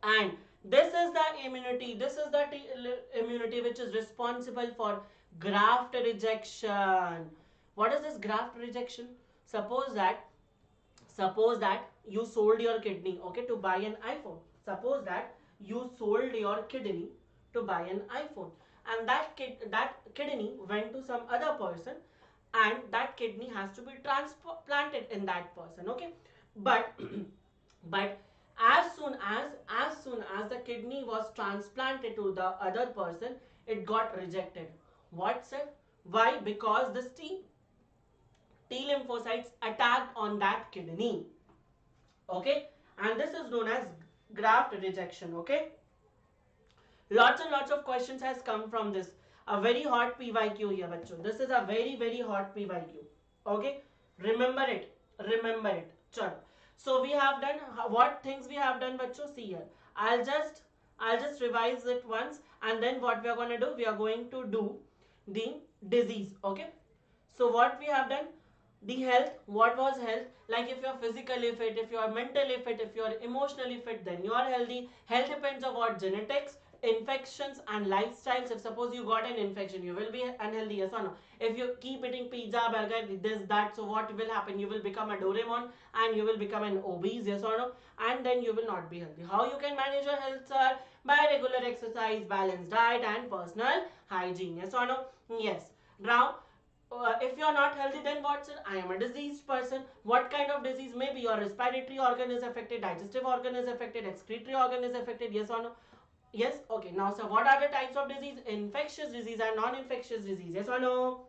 And this is the immunity. This is the immunity which is responsible for graft rejection. What is this graft rejection? Suppose that you sold your kidney, okay, to buy an iPhone. Suppose that you sold your kidney to buy an iPhone, and that kidney went to some other person, and that kidney has to be transplanted in that person, okay. But but as soon as the kidney was transplanted to the other person, it got rejected. What, sir? Why? Because this T lymphocytes attacked on that kidney, okay, and this is known as graft rejection, okay. Lots and lots of questions has come from this. A very hot PYQ here, bachcho. This is a very hot PYQ, okay. Remember it. Remember it. Chalo. So we have done what things we have done, bachcho. See here. I'll just revise it once, and then what we are going to do? We are going to do the disease, okay. So what we have done? The health. What was health? Like if you are physically fit, if you are mentally fit, if you are emotionally fit, then you are healthy. Health depends on what? Genetics, infections, and lifestyles. If suppose you got an infection, you will be unhealthy, yes or no? If you keep eating pizza, burger, this, that, so what will happen? You will become a Doraemon and you will become an obese, yes or no? And then you will not be healthy. How you can manage your health, sir? By regular exercise, balanced diet, and personal hygiene, yes or no? Yes. Now, if you are not healthy, then what? I am a diseased person. What kind of disease? Maybe your respiratory organ is affected, digestive organ is affected, excretory organ is affected, yes or no? Yes. Okay. Now, so what are the types of disease? Infectious disease and non-infectious disease, yes or no?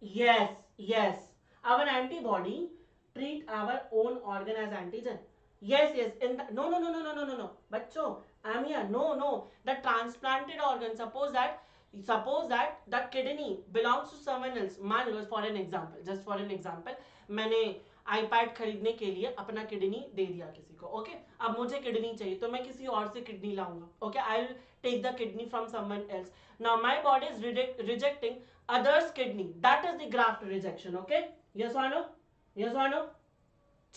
Yes, yes. Our antibody treat our own organ as antigen. Yes, yes. In the, no, no, no, no, no, no, no, no. Bachcho, I'm here. No, no. The transplanted organ. Suppose that the kidney belongs to someone else. मान लो for an example. Just for an example, मैंने iPad खरीदने के लिए अपना kidney दे दिया किसी को, okay. अब मुझे किडनी चाहिए तो मैं किसी और से किडनी लाऊंगा, okay. I will take the kidney from someone else. Now my body is rejecting others kidney. That is the graft rejection, okay. Yes or no? Yes or no?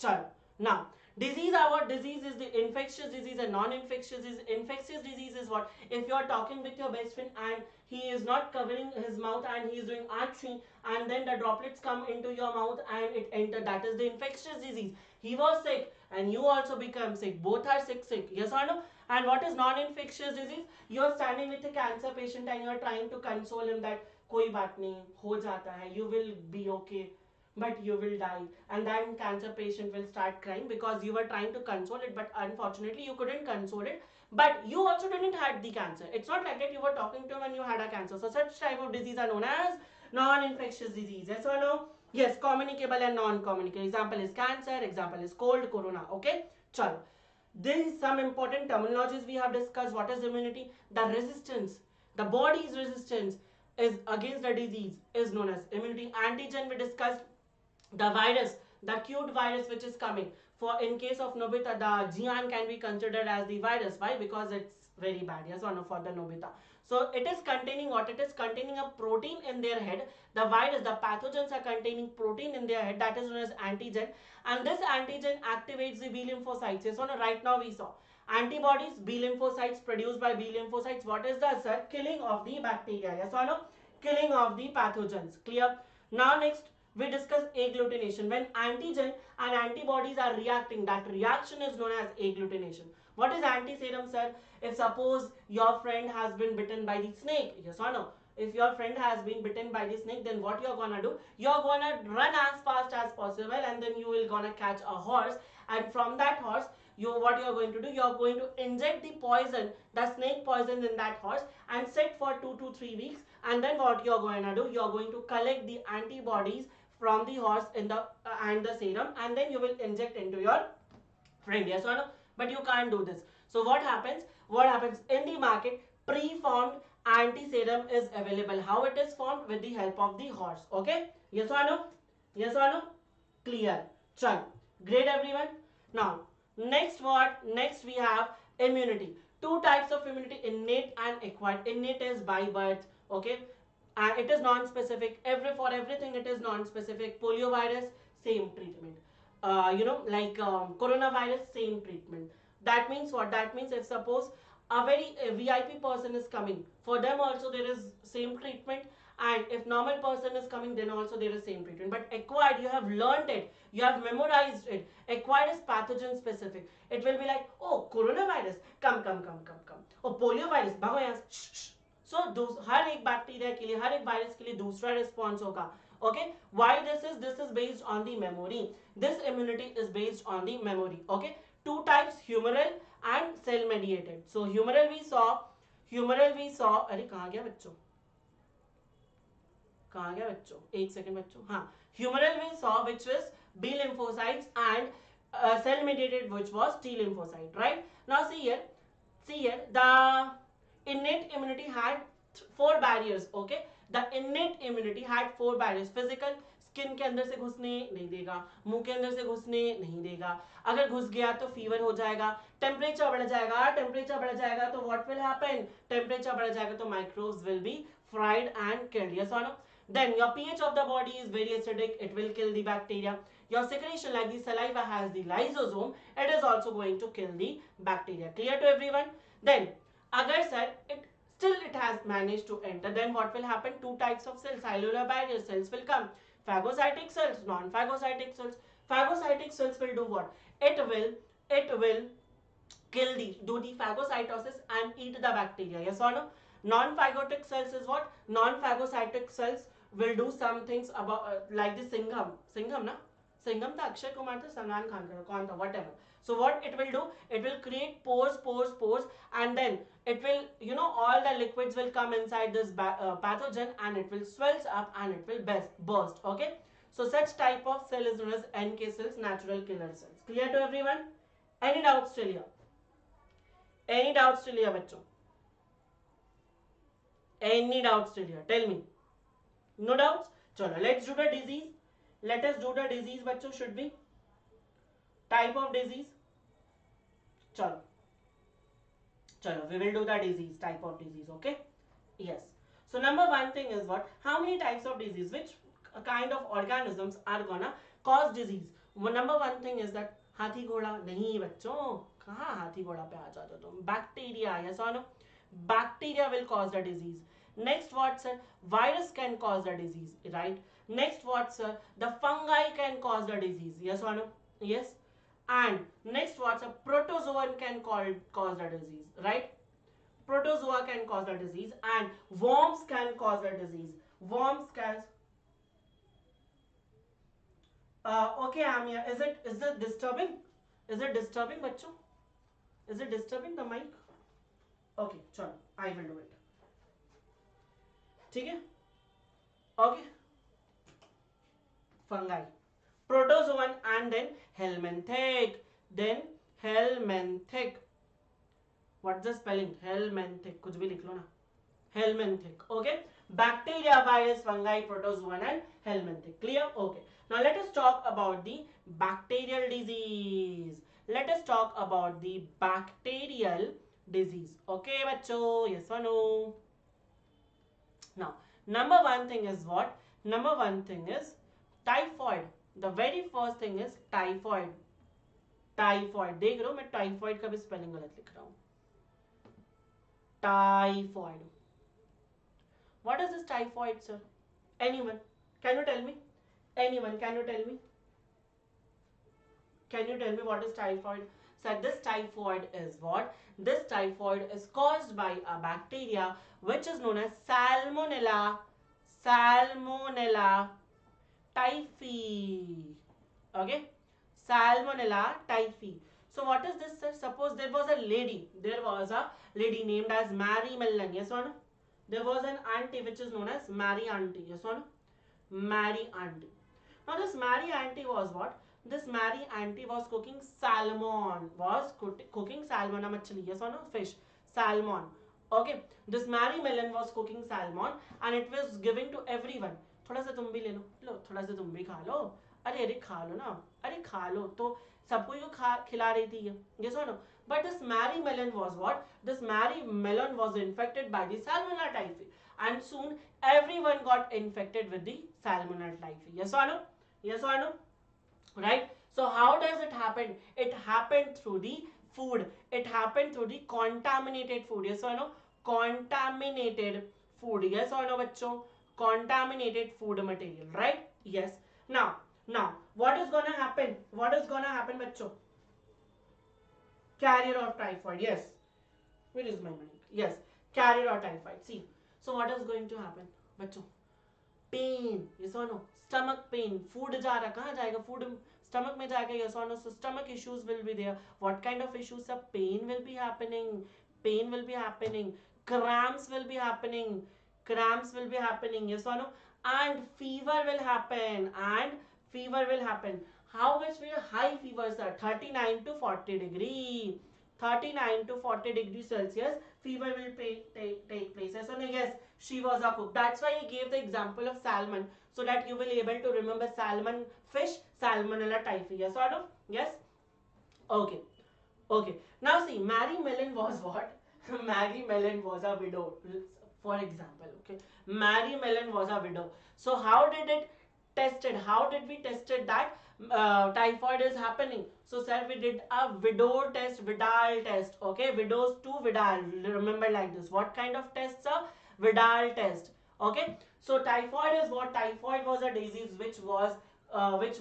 Chalo. Now, disease, our disease is the infectious disease and non-infectious disease. Infectious disease is what? If you are talking with your best friend and he is not covering his mouth and he is doing arching, and then the droplets come into your mouth and it enter, that is the infectious disease. He was sick and you also become sick. Both are sick. Yes or no? And what is non-infectious disease? You are standing with a cancer patient and you are trying to console him that कोई बात नहीं, हो जाता है, you will be okay, but you will die. And then cancer patient will start crying because you were trying to console it, but unfortunately you couldn't console it, but you also didn't had the cancer. It's not like that you were talking to him when you had a cancer. So such type of disease are known as non-infectious disease, yes or no? Yes. Communicable and non-communicable. Example is cancer, example is cold, corona, okay. Chalo. These some important terminologies we have discussed. What is immunity? The resistance, the body's resistance is against the disease is known as immunity. Antigen we discussed. The virus, the acute virus which is coming. For in case of Nobita, the Jian can be considered as the virus. Why? Because it's very bad, yes or no, for the Nobita. So it is containing what? It is containing a protein in their head. The virus, the pathogens are containing protein in their head, that is known as antigen. And this antigen activates the B lymphocytes. Yes or no? Right now we saw antibodies, B lymphocytes produced by B lymphocytes. What is the, sir? Killing of the bacteria. Yes or no? Killing of the pathogens. Clear? Now next we discuss agglutination. When antigen and antibodies are reacting, that reaction is known as agglutination. What is antiserum, sir? If suppose your friend has been bitten by the snake, yes or no? If your friend has been bitten by the snake, then what you're gonna do? You're gonna run as fast as possible, and then you will gonna catch a horse, and from that horse, what you're going to do? You're going to inject the poison, the snake poison in that horse, and sit for 2 to 3 weeks, and then what you're going to do? You're going to collect the antibodies from the horse in the and the serum, and then you will inject into your friend, yes or no? But you can't do this. So what happens? What happens in the market? Preformed anti-serum is available. How it is formed? With the help of the horse. Okay? Yes or no? Yes or no? Clear. Chal. Great everyone. Now, next what? Next we have immunity. Two types of immunity, innate and acquired. Innate is by birth. Okay? And it is non-specific. For everything it is non-specific. Polio virus, same treatment. Like coronavirus, same treatment. That means what? That means if suppose a VIP person is coming, for them also there is same treatment, and if normal person is coming, then also there is same treatment. But acquired, you have learned it, you have memorized it. Acquired is pathogen specific. It will be like, oh, coronavirus, come. Oh, polio virus, भागो यहाँ से. So हर एक bacteria के लिए, हर एक virus के लिए दूसरा रिस्पॉन्स होगा. Okay, why this is based on the memory. This immunity is based on the memory. Okay, two types, humoral and cell mediated. So humoral we saw अरे कहाँ गया बच्चों, कहाँ गया बच्चों, एक सेकंड बच्चों. हाँ, humoral we saw which was B lymphocytes, and cell mediated which was T lymphocyte. Right, now see here the innate immunity had four barriers. Okay, the innate immunity had four barriers. Physical, skin के अंदर से घुसने नहीं देगा, मुंह के अंदर से घुसने नहीं देगा, अगर घुस गया तो फीवर हो जाएगा, टेम्परेचर बढ़ जाएगा तो व्हाट विल हैपन, टेम्परेचर बढ़ जाएगा तो microbes will be fried and killed. Yes or no? Then your pH of the body is very acidic, it will kill the bacteria. Your secretion, like the saliva has the lysosome, it is also going to kill the bacteria. Clear to everyone? Then agar sir it has managed to enter, then what will happen? Two types of cells, cellular barrier cells will come. Phagocytic cells, non-phagocytic cells. Phagocytic cells will do what? It will do the phagocytosis and eat the bacteria. Yes or no? Non-phagocytic cells is what? Non-phagocytic cells will do some things about like the Singham na? Singham tha Akshay Kumar tha, Salman Khan tha, whatever. So what it will do? It will create pores, and then it will, all the liquids will come inside this pathogen, and it will swells up and it will burst. Okay. So such type of cell is known as NK cells, natural killer cells. Clear to everyone? Any doubts till here? Any doubts till here, bachcho? Any doubts till here? Tell me. No doubts? Chalo, let's do the disease. Let us do the disease, bachcho, should be. Type of disease. Chalo, we will do the disease, type of disease, okay? Yes. So number one thing is what? How many types of disease? Which kind of organisms are gonna cause disease? Number one thing is that हाथी घोड़ा नहीं बच्चों, कहाँ हाथी घोड़ा पे आ जाते हो तुम? Bacteria, yes or no? Bacteria will cause the disease. Next what, sir? Virus can cause the disease, right? Next what, sir? The fungi can cause the disease, yes or no? Yes. And next what's a protozoan can cause the disease, right? Protozoa can cause the disease, and worms can cause the disease. Worms can. Okay, Amia, is it disturbing? Is it disturbing, bachcho? Is it disturbing the mic? Okay, chalo, I will do it. ठीक है? Okay. Fungi, protozoan, and then helminthic. What's the spelling? Helminthic. कुछ भी लिख लो ना. Helminthic. Okay. Bacteria, virus, fungi, protozoan, and helminthic. Clear? Okay. Now let us talk about the bacterial disease. Let us talk about the bacterial disease. Okay, bachcho? Yes or no? Now, number one thing is what? Number one thing is typhoid. The very first thing is typhoid. Typhoid देख रहे हो, मैं typhoid का भी spelling गलत लिख रहा हूं. Typhoid. What is this typhoid, sir? Anyone can you tell me? Anyone can you tell me? Can you tell me what is typhoid? So this typhoid is what? This typhoid is caused by a bacteria which is known as Salmonella typhi. Okay? Salmonella typhi. So what is this, sir? Suppose there was a lady named as Mary Millen. Yes or no? There was an auntie which is known as Mary Auntie. Yes or no? Mary Auntie. Now this Mary Auntie was what? This Mary Auntie was cooking salmon. Was cooking salmon, machli. Yes or no? Fish. Salmon. Okay, this Mary Mellon was cooking salmon and it was giving to everyone. थोड़ा सा तुम भी ले लो थोड़ा सा तुम भी खा लो, अरे अरे खा लो ना, अरे खा लो, तो सबको ही खिला रही थी ये, yes or no? But this Mary Mellon was what? This Mary Mellon was infected by the salmonella typhi, and soon everyone got infected with the salmonella typhi. Yes or no? Yes or no? Right? So how does it happen? It happened through the food. It happened through the contaminated food. Yes or no? Contaminated food. Yes or no, bachcho? Contaminated food material, right? Yes. Now what is gonna happen? What is gonna happen, bachcho? Carrier of typhoid. Yes. Where is my mic? Yes, carrier or typhoid. See, so what is going to happen, bachcho? Pain. Yes or no? Stomach pain. Food जा रहा, कहाँ जाएगा? Food stomach में जाएगा. Yes or no? So stomach issues will be there. What kind of issues? Sir, pain will be happening. Pain will be happening. Cramps will be happening. Cramps will be happening. Yes or no? And fever will happen. And fever will happen. How much will high fever, sir? 39 to 40 degree. 39 to 40 degrees Celsius fever will take place. So yes, she was a cook. That's why he gave the example of salmon, so that you will be able to remember salmon fish, salmonella typhi. Yes or no? Yes? Okay. Okay. Now see, Mary Mellon was what? Mary Mellon was a widow, for example. Okay. Mary Mellon was a widow. So how did it tested? How did we tested that typhoid is happening? So sir, we did a widow test, Vidal test. Okay, widows to Vidal. Remember like this. What kind of tests are? Vidal test. Okay. So typhoid is what? Typhoid was a disease which was happened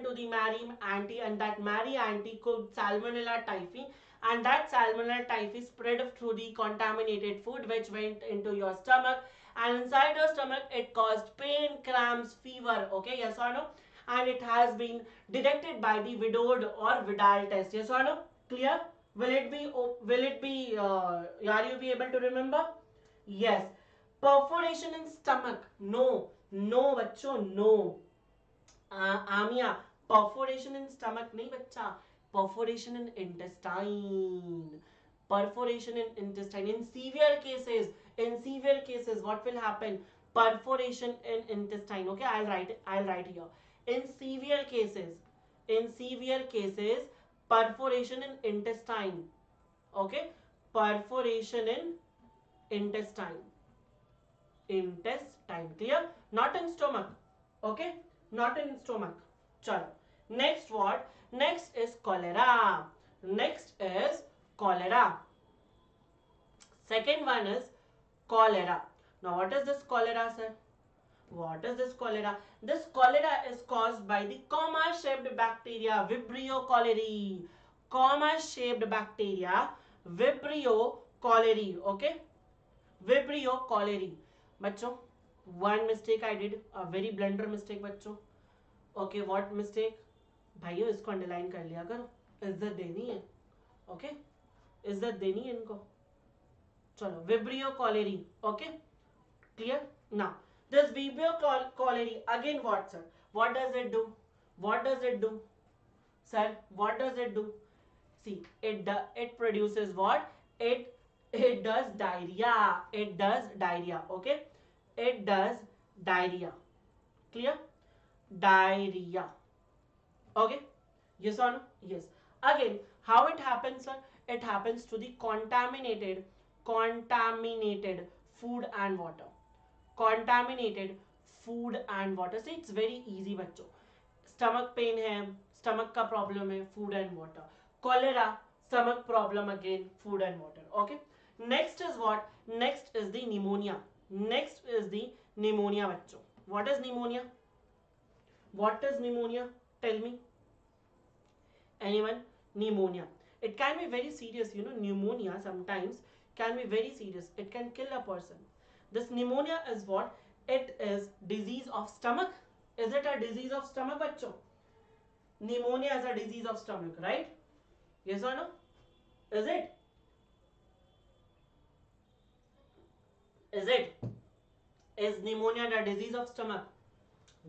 to the Mary auntie, and that Mary auntie cooked salmonella typhi, and that salmonella typhi spread through the contaminated food which went into your stomach, and inside your stomach it caused pain, cramps, fever. Okay, yes or no? And it has been detected by the widowed or Vidal test. Yes or no? Clear? Will it be are you be able to remember? Yes. Perforation in stomach? No, bachcho, no. Amia, perforation in stomach nahi bachcha, perforation in intestine. Perforation in intestine. In severe cases, what will happen? Perforation in intestine. Okay, I'll write here. In severe cases, perforation in intestine. Okay, perforation in intestine. Clear? Not in stomach. Okay, not in stomach. Chalo. Next what? Next is cholera. Second one is cholera. Now what is this cholera, sir? What is this cholera? This cholera is caused by the comma-shaped bacteria Vibrio cholerae. Comma-shaped bacteria Vibrio cholerae. Okay? Vibrio cholerae. बच्चों, one mistake I did, a very blunder mistake बच्चों. Okay, what mistake? भाइयों इसको underline कर लिया करो, इज्जत देनी है. ओके, इज्जत देनी है इनको. चलो, vibrio cholerae. Okay, clear? Now this vibrio cholerae, again what, sir? What does it do? Sir, what does it do? See, it produces what? It does diarrhea. Okay, it does diarrhea. Clear? Diarrhea. Okay, yes or no? Yes. Again, how it happens, sir? It happens to the contaminated food and water. Contaminated food and water. See, it's very easy बच्चों. Stomach pain है, stomach का problem है, food and water. Cholera, stomach problem again, food and water. Okay. Next is what? Next is the pneumonia. बच्चों. What is pneumonia? Tell me. Anyone? Pneumonia. It can be very serious. Pneumonia sometimes can be very serious. It can kill a person. This pneumonia is what? It is disease of stomach. Is it a disease of stomach, bachcho? Pneumonia is a disease of stomach, right? Yes or no? Is it? Is pneumonia a disease of stomach?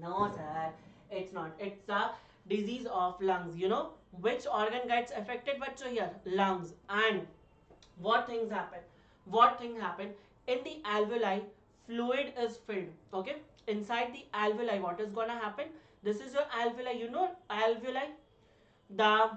No, sir. It's not. It's a disease of lungs. Which organ gets affected, bachcho, here? Lungs. And what things happen? What thing happen? In the alveoli, fluid is filled. Okay, inside the alveoli, what is gonna happen? This is your alveoli. You know alveoli, the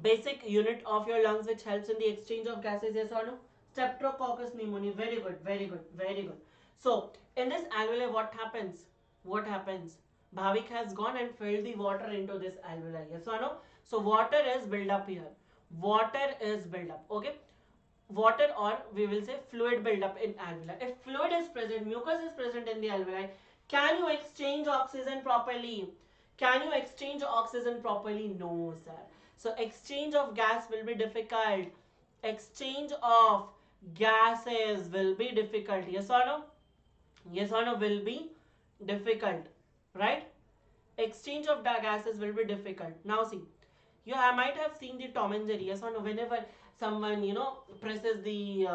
basic unit of your lungs which helps in the exchange of gases. Yes or no? Streptococcus pneumoniae. Very good. Very good. Very good. So in this alveoli, what happens? What happens? Bhavik has gone and filled the water into this alveoli. Yes or no? So water is built up here. Water is built up. Okay, water, or we will say fluid buildup in alveoli. If fluid is present, mucus is present in the alveoli, can you exchange oxygen properly? Can you exchange oxygen properly? No, sir. So exchange of gas will be difficult. Exchange of gases will be difficult. Yes or no? Yes or no? Will be difficult. Right? Exchange of gases will be difficult. Now see, you might have seen the Tom and Jerry. Yes or no? Whenever someone presses the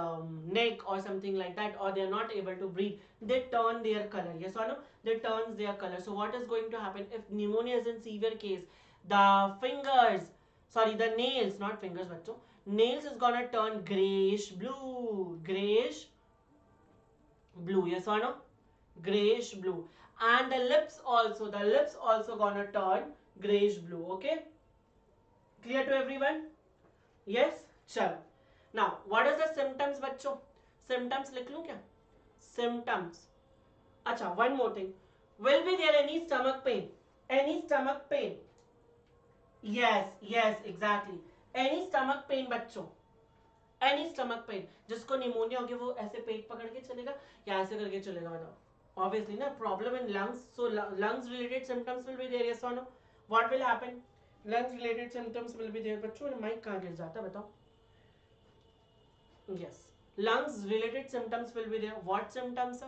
neck or something like that, or they are not able to breathe, they turn their color. Yes or no? They turns their color. So what is going to happen if pneumonia is in severe case? The fingers, sorry, the nails, not fingers, bachcho, nails is gonna turn grayish blue. Grayish blue. Yes or no? Grayish blue. And the lips also gonna turn grayish blue. Okay, clear to everyone? Yes, चलो. Now what is the symptoms बच्चों? Symptoms लिख लूँ क्या? Symptoms. अच्छा, one more thing. Will be there any stomach pain? Any stomach pain? Yes, yes, exactly. Any stomach pain बच्चों? Any stomach pain? जिसको pneumonia होगी वो ऐसे पेट पकड़ के चलेगा या ऐसे करके चलेगा? बताओ. Obviously ना, problem in lungs, so lungs related symptoms will be there. Yes or no? What will happen? Lungs related symptoms will be there. बच्चों माइक कहाँ गिर जाता है बताओ? Yes, lungs related symptoms will be there. What symptoms?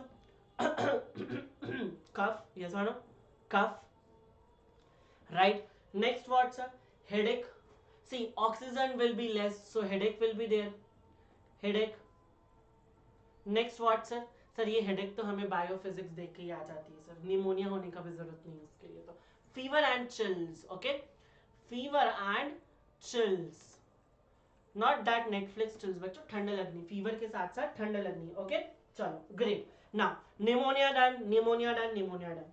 Cough. Yes or no? Cough. Right. Next what, sir? Headache. See, oxygen will be less, so headache will be there. Headache. Next what sir? Sir ये headache तो हमें biophysics देख के ही आ जाती है sir, pneumonia होने का भी जरूरत नहीं है उसके लिए. तो fever and chills. Okay, fever and chills, not that Netflix chills बच्चों. ठंड लगनी, फीवर के साथ साथ ठंड लगनी. ओके, चलो great. Now pneumonia done, pneumonia done, pneumonia done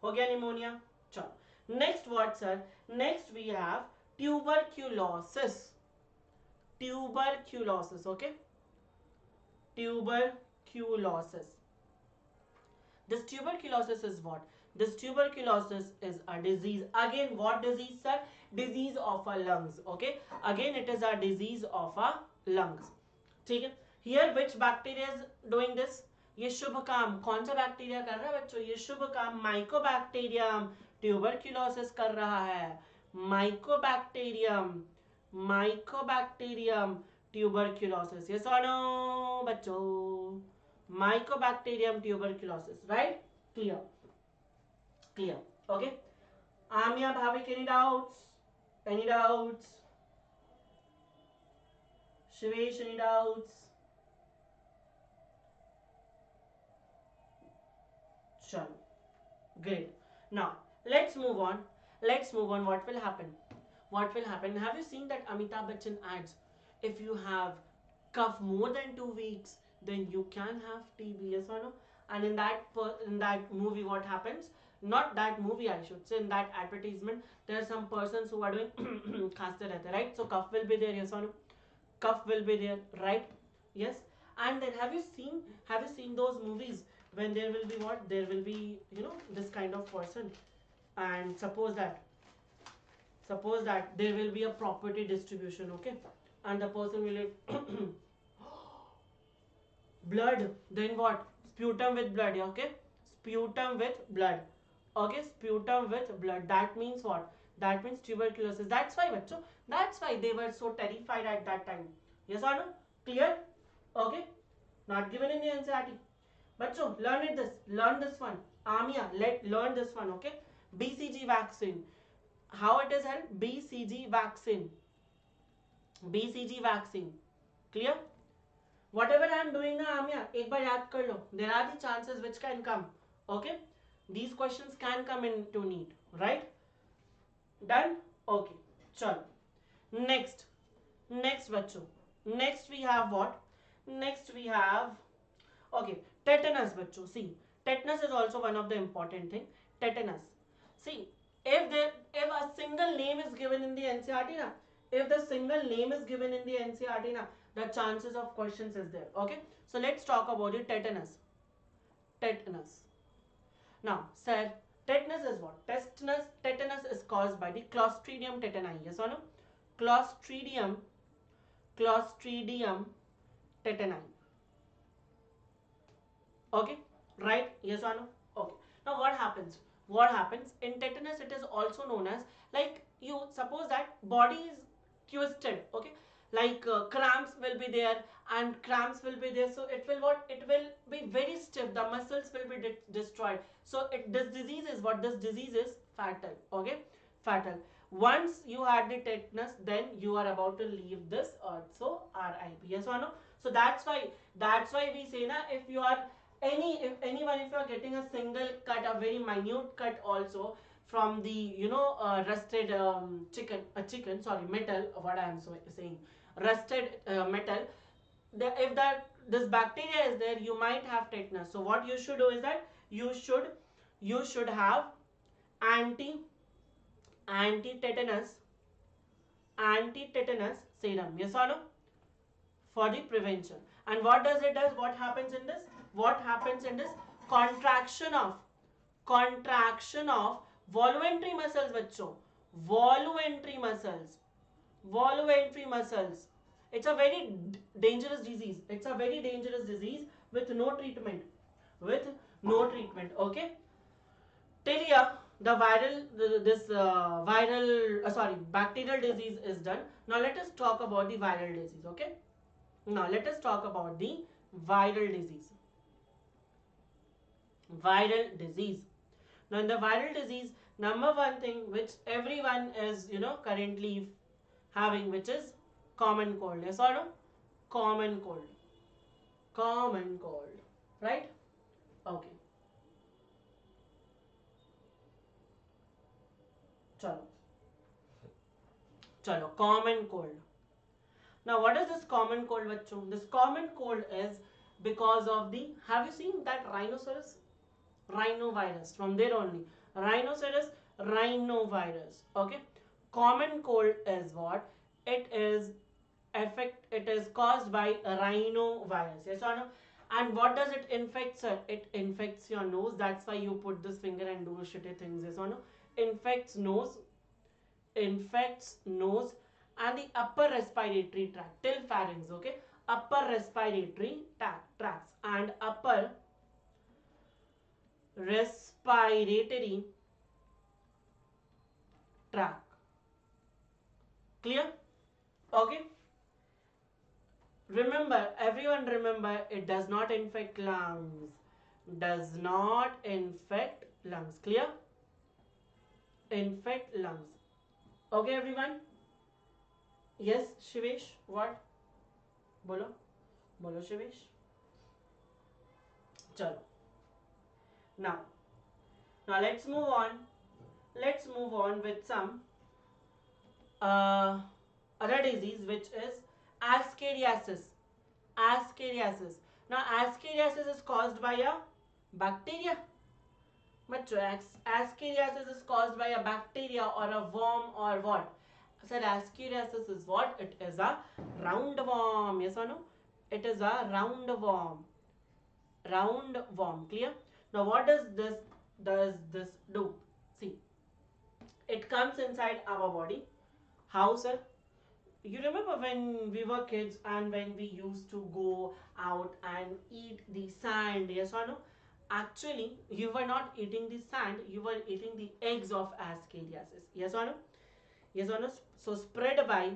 हो गया निमोनिया. चलो next what sir? Next we have tuberculosis. Tuberculosis. Okay, tuberculosis. This tuberculosis is what? This tuberculosis is a disease. Again, what disease, sir? Disease of our lungs. Okay, again it is a disease of our lungs. ठीक है. Here which bacteria is doing this? ये शुभ काम कौन सा bacteria कर रहा है बच्चों? ये शुभ काम माइकोबैक्टीरियम ट्यूबरक्यूलोसिस कर रहा है. Mycobacterium, Mycobacterium tuberculosis. Yes or no बच्चों? Mycobacterium tuberculosis. Right? Clear. Clear. Okay. Amya, Bhavik, any doubts? Any doubts? Shivesh, any doubts? Chalo. Great. Now let's move on. Let's move on. What will happen? What will happen? Have you seen that Amitabh Bachchan ads? If you have cough more than 2 weeks, then you can have TB. Yes or no? And in that movie, what happens? Not that movie, I should say. In that advertisement, there are some persons who are doing खांसते रहते, right? So cough will be there. Yes or no? Cough will be there, right? Yes. And then have you seen those movies when there will be what? There will be this kind of person, and suppose that there will be a property distribution. Okay, and the person will blood, then what? Sputum with blood. Okay, sputum with blood. Okay, sputum with blood. That means what? That means tuberculosis. That's why bachcho, that's why they were so terrified at that time. Yes or no? Clear? Okay, not given in the NCERT. Bachcho, learn this one. Amia, learn this one. Okay, BCG vaccine. How it is held? BCG vaccine. BCG vaccine. Clear? Whatever I am doing now, Amya, एक बार याद कर लो. There are the chances which can come. Okay? These questions can come into NEET. Right? Done? Okay. चलो. Next बच्चों. Next we have what? Next we have, okay, tetanus bachcho. See, tetanus is also one of the important thing. Tetanus. See, if a single name is given in the NCERT na, if the single name is given in the NCERT na, the chances of questions is there. Okay, so let's talk about the tetanus. Tetanus. Now, sir, tetanus is what? Tetanus is caused by the Clostridium tetani. Yes or no? Clostridium tetani. Okay, right? Yes or no? Okay. Now what happens? What happens in tetanus? It is also known as, like, you suppose that body is twisted. Okay, like cramps will be there and cramps will be there. So it will what? It will be very stiff. The muscles will be destroyed. So this disease is what? This disease is fatal. Okay, fatal. Once you had the tetanus, then you are about to leave this earth. So RIP. Yes or no? So that's why we say na, if you are if anyone, if you are getting a single cut, a very minute cut also from the rusted chicken, sorry, metal, what I am saying, rusted metal, if that this bacteria is there, you might have tetanus. So what you should do is that you should have anti anti-tetanus anti-tetanus serum. Yes or no? For the prevention. And what does it does? What happens in this? What happens in this? Contraction of voluntary muscles, bachcho. Voluntary muscles. It's a very dangerous disease. It's a very dangerous disease with no treatment. With no treatment. Okay. Till here, the bacterial disease is done. Now let us talk about the viral disease. Okay. Now let us talk about the viral disease. Viral disease. Now in the viral disease, number one thing which everyone is currently having, which is common cold. Yes or no? Common cold. Common cold. Right? Okay. Chalo. Common cold. Now, what is this common cold, bachcho? This common cold is because of the, have you seen that rhinoceros? Rhinovirus, from there only. Rhinoceros, rhinovirus. Okay. Common cold is what? It is caused by a rhinovirus. Yes or no? And what does it infect, sir? It infects your nose. That's why you put this finger and do shitty things. Yes or no? Infects nose and the upper respiratory tract till pharynx. Okay, upper respiratory tracts and upper respiratory tract. Clear? Okay, remember, everyone remember, it does not infect lungs. Does not infect lungs. Clear? Infect lungs. Okay, everyone? Yes, Shivesh, what? Bolo Shivesh. Chalo. Now let's move on. Let's move on with some other disease, which is ascariasis. Now ascariasis is caused by a bacteria. Ascariasis is caused by a bacteria or a worm or what? Sir, ascariasis is what? It is a roundworm. Yes or no? It is a roundworm. Roundworm. Clear? Now, what does this do? See, it comes inside our body. How, sir? You remember when we were kids and when we used to go out and eat the sand? Yes or no? Actually, you were not eating the sand. You were eating the eggs of ascariasis. Yes or no? Yes or no? So spread by,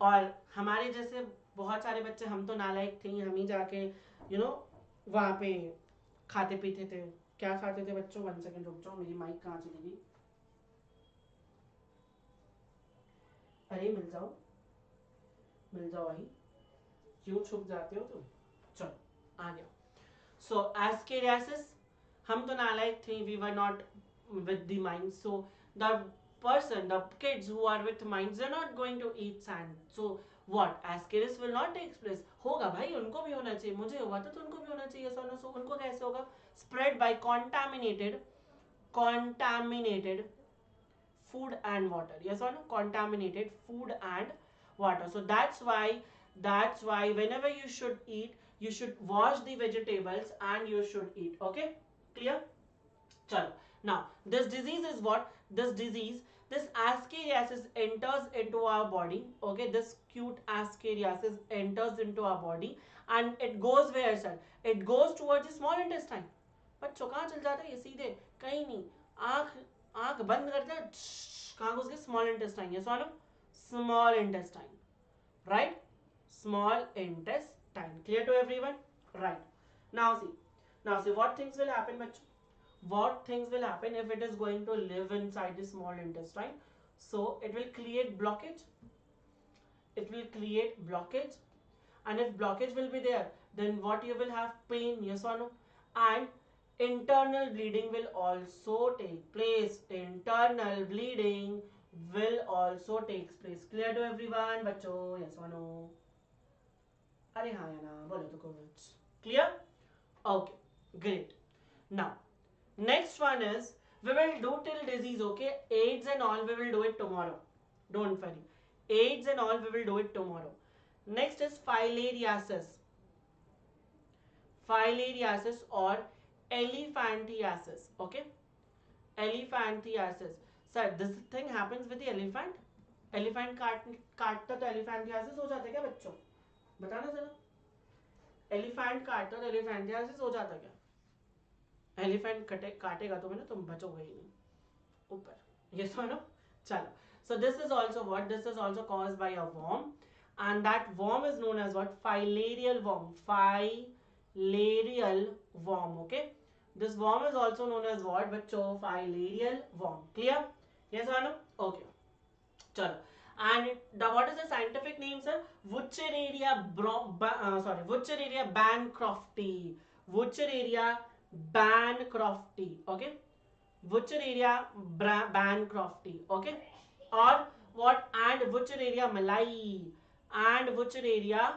और हमारे जैसे बहुत सारे बच्चे, हम तो नालायक थे, हम ही जाके वहाँ पे खाते पीते थे. क्या खाते थे बच्चों? 1 सेकंड रुक जाओ, मेरी माइक कहाँ चली गई? अरे मिल जाओ भाई, क्यों छुप जाते हो तुम? चलो आ गया. So ascariasis, हम तो नालायक थे, we were not with the mind. So the person, the kids who are with minds, they're not going to eat sand. So what? Ascaris will not take place. होगा भाई, उनको भी होना चाहिए. मुझे हुआ था तो उनको भी होना चाहिए. So उनको कैसे होगा? Spread by contaminated food and water. Yes or no? Contaminated food and water. So that's why whenever you should eat, you should wash the vegetables and you should eat. Okay? Clear? Chalo. Now, this disease is what? This ascariasis enters into our body. Okay, this cute ascariasis enters into our body and it goes where, sir? It goes towards the small intestine. बच्चों कहाँ चल जाता है ये सीधे? कहीं नहीं. आँख आँख बंद करते हैं. कहाँ घुस गए? Small intestine. ये सुनो? Small intestine. Right? Small intestine. Clear to everyone? Right. Now see what things will happen, bachcho? What things will happen if it is going to live inside the small intestine? So it will create blockage. It will create blockage, and if blockage will be there, then what you will have? Pain, yes or no? And internal bleeding will also take place. Internal bleeding will also take place. Clear to everyone, बच्चों? Yes or no? अरे हाँ या ना बोलो तो कुछ. Clear? Okay, great. Now, next one is, we will do till disease, okay? AIDS and all, we will do it tomorrow. Don't worry. AIDS and all, we will do it tomorrow. Next is filariasis. Filariasis or elephantiasis, okay? Elephantiasis. Sir, this thing happens with the elephant? Elephant काटता तो elephantiasis हो जाता है क्या बच्चों? बताना जरा. Elephant काटता तो elephantiasis हो जाता क्या? एलिफेंट काटेगा तो तुम बचोगे ही नहीं ऊपर. Yes or no? चलो. So this is also what? This is also caused by a worm, and that worm is known as what? Filarial worm. Filarial worm. Okay. This worm is also known as what? Bachcho, filarial worm. Clear? Yes or no? Okay. चलो. And what is the scientific name, sir? Wuchereria bancrofti. Wuchereria bancrofti. Okay. Wuchereria bancrofti. Okay. Or what? And Wuchereria malai. And Wuchereria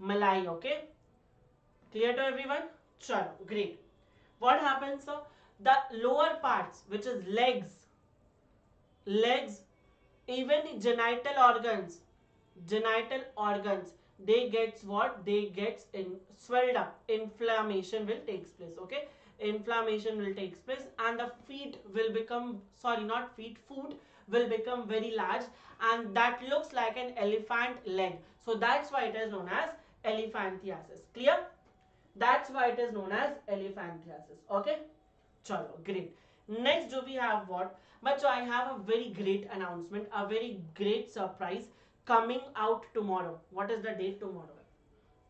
malai. Okay. Clear to everyone? Chalo. Great. What happens, sir? The lower parts, which is legs, even genital organs, they gets what? They gets swelled up. Inflammation will takes place. Okay, inflammation will takes place, and the feet will become, sorry, not feet, foot will become very large, and that looks like an elephant leg. So that's why it is known as elephantiasis. Clear? That's why it is known as elephantiasis. Okay, chalo, great. Next, do we have what? But I have a very great announcement, a very great surprise coming out tomorrow. What is the date tomorrow?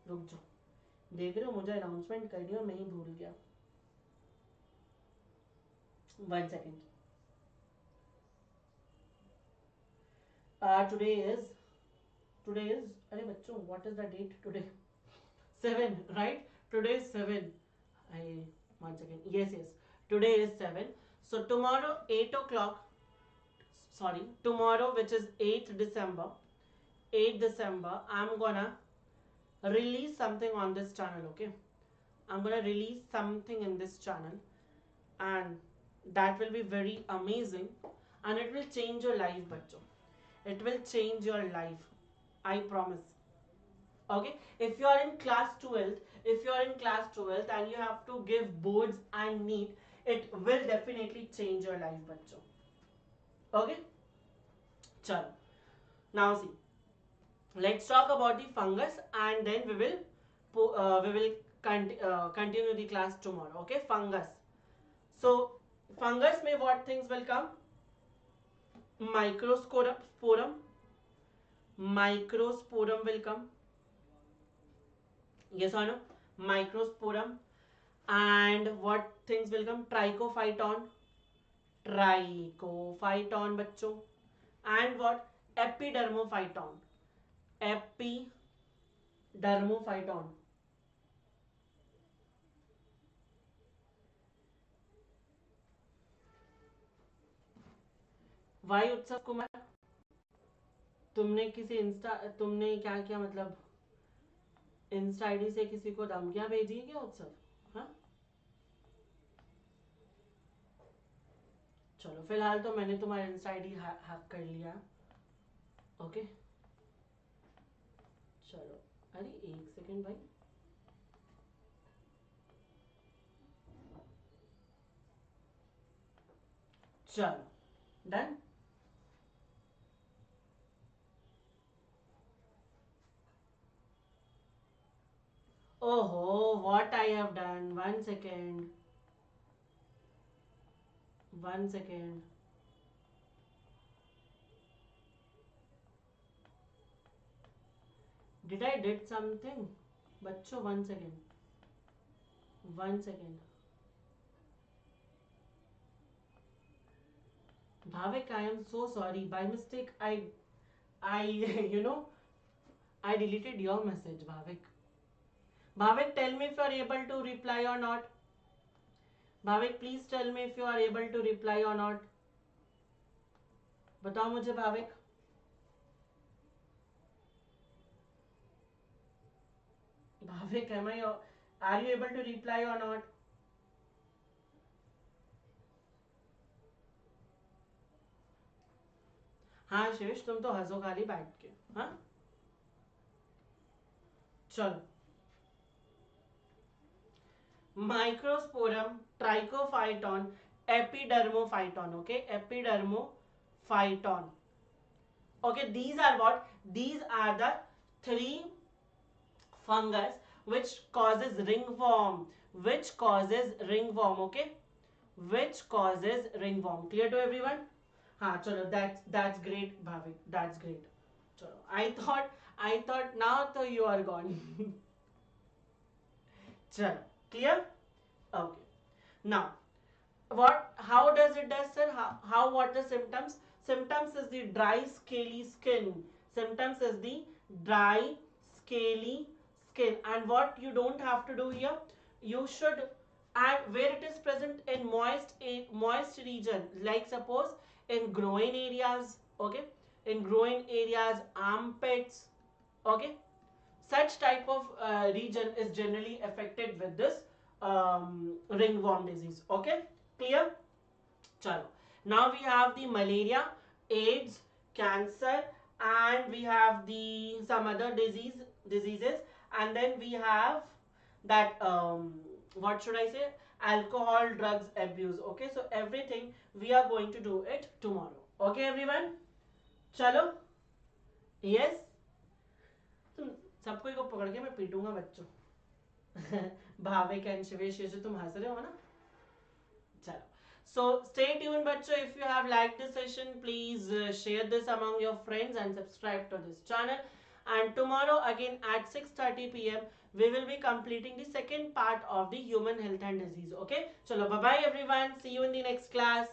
रुक जाओ, देख रहे हो मुझे announcement करनी और मैं ही भूल गया. 1 second. Today is अरे बच्चों, what is the date today? 7, right? Today is 7. 1 second. Yes. Today is 7. So tomorrow 8 o'clock, tomorrow, which is 8th December, I'm gonna release something on this channel, okay? I'm gonna release something in this channel, and that will be very amazing, and it will change your life, bachcho. It will change your life. I promise. Okay? If you are in class 12th and you have to give boards and NEET, it will definitely change your life, bachcho. Okay? Chalo. Now see, let's talk about the fungus, and then we will continue the class tomorrow. Okay? Fungus. So fungus may what things will come? Microsporum will come. Yes or no? Microsporum. And what things will come? Trichophyton, bachcho. And what? Epidermophyton. Why Utsav Kumar, तुमने किसी Insta, तुमने क्या किया, मतलब Insta ID से किसी को धमकियां भेजी है क्या उत्सव? हाँ, चलो फिलहाल तो मैंने तुम्हारा इंस्टा आईडी हैक कर लिया। ओके, चलो, अरे एक सेकेंड भाई, चलो डन। ओहो, what I have done, one second, one second, did I did something? बच्चों one second, one second, Bhavik I am so sorry, by mistake I you know, I deleted your message, Bhavik. Bhavik, tell me if you are able to reply or not. Bhavik, please tell me if you are able to reply or not. बताओ मुझे Bhavik. Bhavik, are you able to reply or not? हाँ शिवेश, तुम तो हंसो खाली बैठ के। हाँ, चलो, microsporum, Trichophyton, Epidermophyton. Okay, Epidermophyton. Okay, these are what? These are the three fungus which causes ringworm. Which causes ringworm? Okay, which causes ringworm. Clear to everyone? हाँ चलो, that's great Bhavik, that's great. चलो, I thought now तो you are gone. चलो, clear? Okay. Now, how does it does, sir? How what the symptoms? Symptoms is the dry scaly skin. Symptoms is the dry scaly skin. And what you don't have to do here, you should, and where it is present in moist region, like suppose in groin areas, okay, in groin areas, armpits, okay, such type of region is generally affected with this ringworm disease. Okay, clear? Chalo. Now we have the malaria, AIDS, cancer, and we have the some other diseases, and then we have that what should I say? Alcohol, drugs abuse. Okay, so everything we are going to do it tomorrow. Okay, everyone. Chalo. Yes. तुम सबको को पकड़ के मैं पीटूंगा बच्चों। Bhavik and Shivesh, ये जो तुम हंस रहे हो ना, चलो। So stay tuned बच्चों. If you have liked this session, please share this among your friends and subscribe to this channel. And tomorrow again at 6:30 p.m. we will be completing the second part of the human health and disease. Okay, chalo, bye bye everyone. See you in the next class.